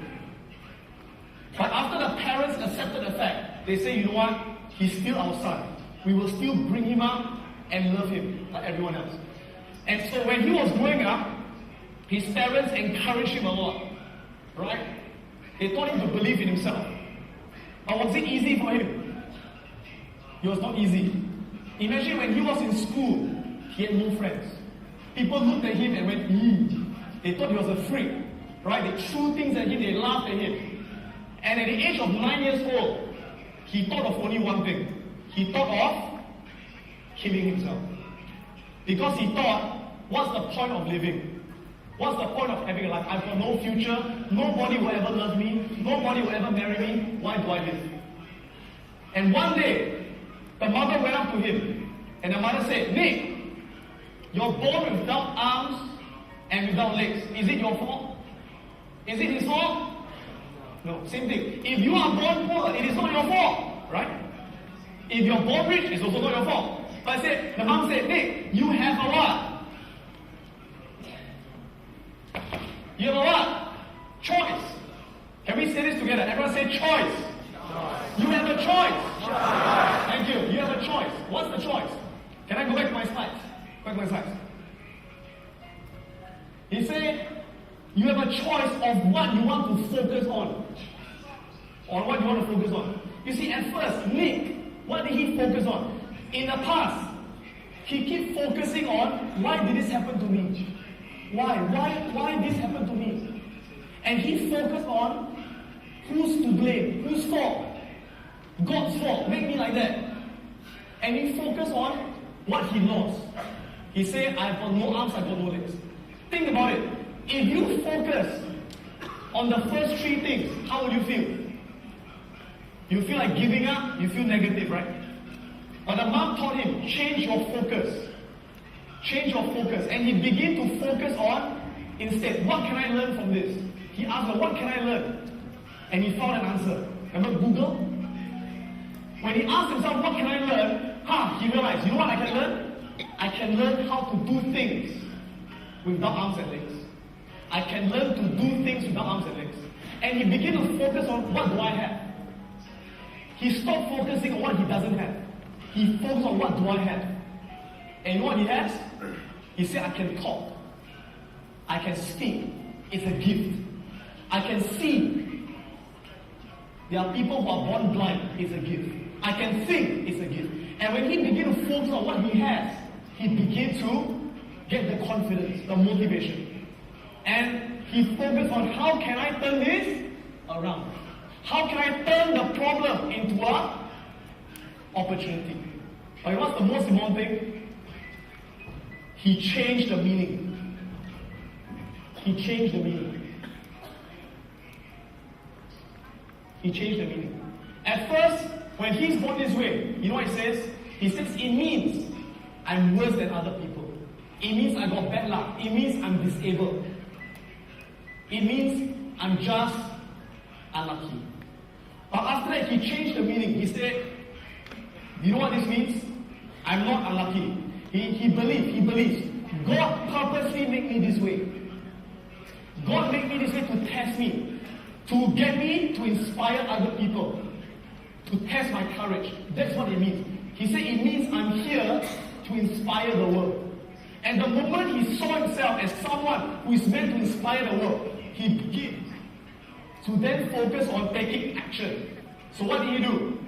But after the parents accepted the fact, they say, you know what? He's still our son. We will still bring him up and love him like everyone else. And so when he was growing up, his parents encouraged him a lot. Right? They taught him to believe in himself. But was it easy for him? It was not easy. Imagine when he was in school, he had no friends. People looked at him and went, They thought he was a freak. Right? They threw things at him, they laughed at him. And at the age of 9 years old, he thought of only one thing. He thought of killing himself. Because he thought, what's the point of living? What's the point of having a life? I've got no future. Nobody will ever love me. Nobody will ever marry me. Why do I live? And one day, the mother went up to him. And the mother said, Nick, you're born without arms and without legs. Is it your fault? Is it his fault? No, same thing. If you are born poor, it is not your fault. Right? If you're born rich, it's also not your fault. But the mom said, Nick, you have a what? You have a what? Choice. Can we say this together? Everyone say choice. You have a choice. Thank you. You have a choice. What's the choice? Can I go back to my slides? He said, you have a choice of what you want to focus on. Or what you want to focus on. You see, at first, Nick, what did he focus on? In the past, he kept focusing on, why did this happen to me? Why this happened to me? And he focused on who's to blame, whose fault? God's fault, make me like that. And he focused on what he lost. He said, I've got no arms, I've got no legs. Think about it. If you focus on the first three things, how would you feel? You feel like giving up, you feel negative, right? But the mom taught him, change your focus. Change your focus. And he began to focus on, instead, what can I learn from this? He asked her, what can I learn? And he found an answer. Remember Google? When he asked himself, what can I learn? He realized, you know what I can learn? I can learn how to do things without arms and legs. I can learn to do things without arms and legs. And he began to focus on, what do I have? He stopped focusing on what he doesn't have. He focused on, what do I have? And you know what he has? He said, I can talk. I can speak. It's a gift. I can see. There are people who are born blind. It's a gift. I can think. It's a gift. And when he began to focus on what he has, he began to get the confidence, the motivation. And he focused on, how can I turn this around? How can I turn the problem into an opportunity? But what's the most important thing? He changed the meaning. He changed the meaning. He changed the meaning. At first, when he's born this way, you know what he says? He says, it means I'm worse than other people. It means I got bad luck. It means I'm disabled. It means I'm just unlucky. But after that, he changed the meaning. He said, you know what this means? I'm not unlucky. He believes. God purposely made me this way. God made me this way to test me, to get me to inspire other people, to test my courage. That's what it means. He said it means I'm here to inspire the world. And the moment he saw himself as someone who is meant to inspire the world, he began to then focus on taking action. So what did he do?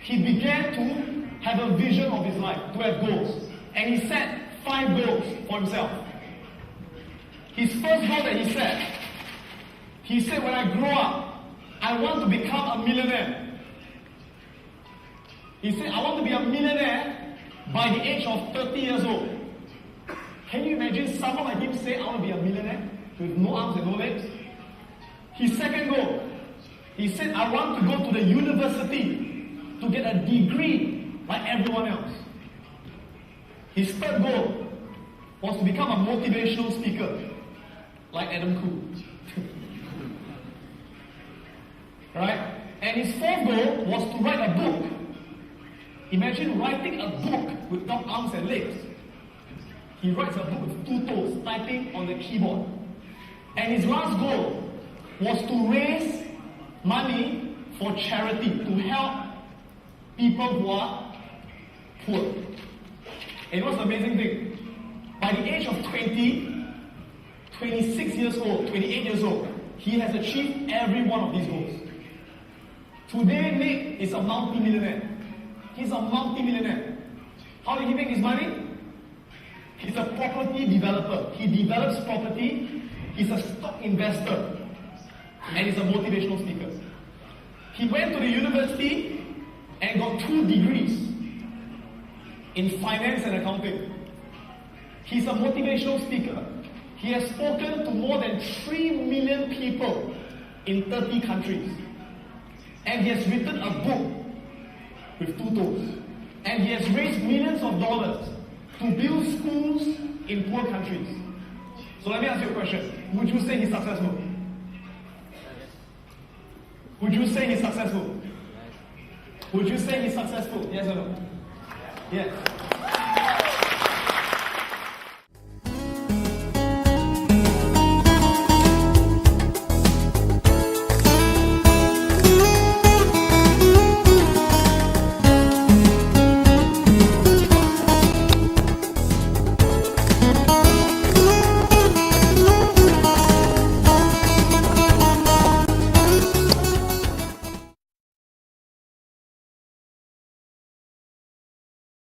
He began to have a vision of his life, to have goals. And he set 5 goals for himself. His first goal that he said, when I grow up, I want to become a millionaire. He said, I want to be a millionaire by the age of 30 years old. Can you imagine someone like him say, I want to be a millionaire with no arms and no legs? His second goal, he said, I want to go to the university to get a degree like everyone else. His third goal was to become a motivational speaker like Adam Khoo. Right? And his fourth goal was to write a book. Imagine writing a book without arms and legs. He writes a book with 2 toes, typing on the keyboard. And his last goal was to raise money for charity, to help people who are poor. And what's the amazing thing? By the age of 20, 26 years old, 28 years old, he has achieved every one of these goals. Today, Nick is a multi-millionaire. He's a multi-millionaire. How did he make his money? He's a property developer. He develops property. He's a stock investor. And he's a motivational speaker. He went to the university and got 2 degrees in finance and accounting. He's a motivational speaker. He has spoken to more than 3 million people in 30 countries. And he has written a book with 2 toes. And he has raised millions of dollars to build schools in poor countries. So let me ask you a question. Would you say he's successful? Would you say he's successful? Would you say he's successful? Yes or no? Yes.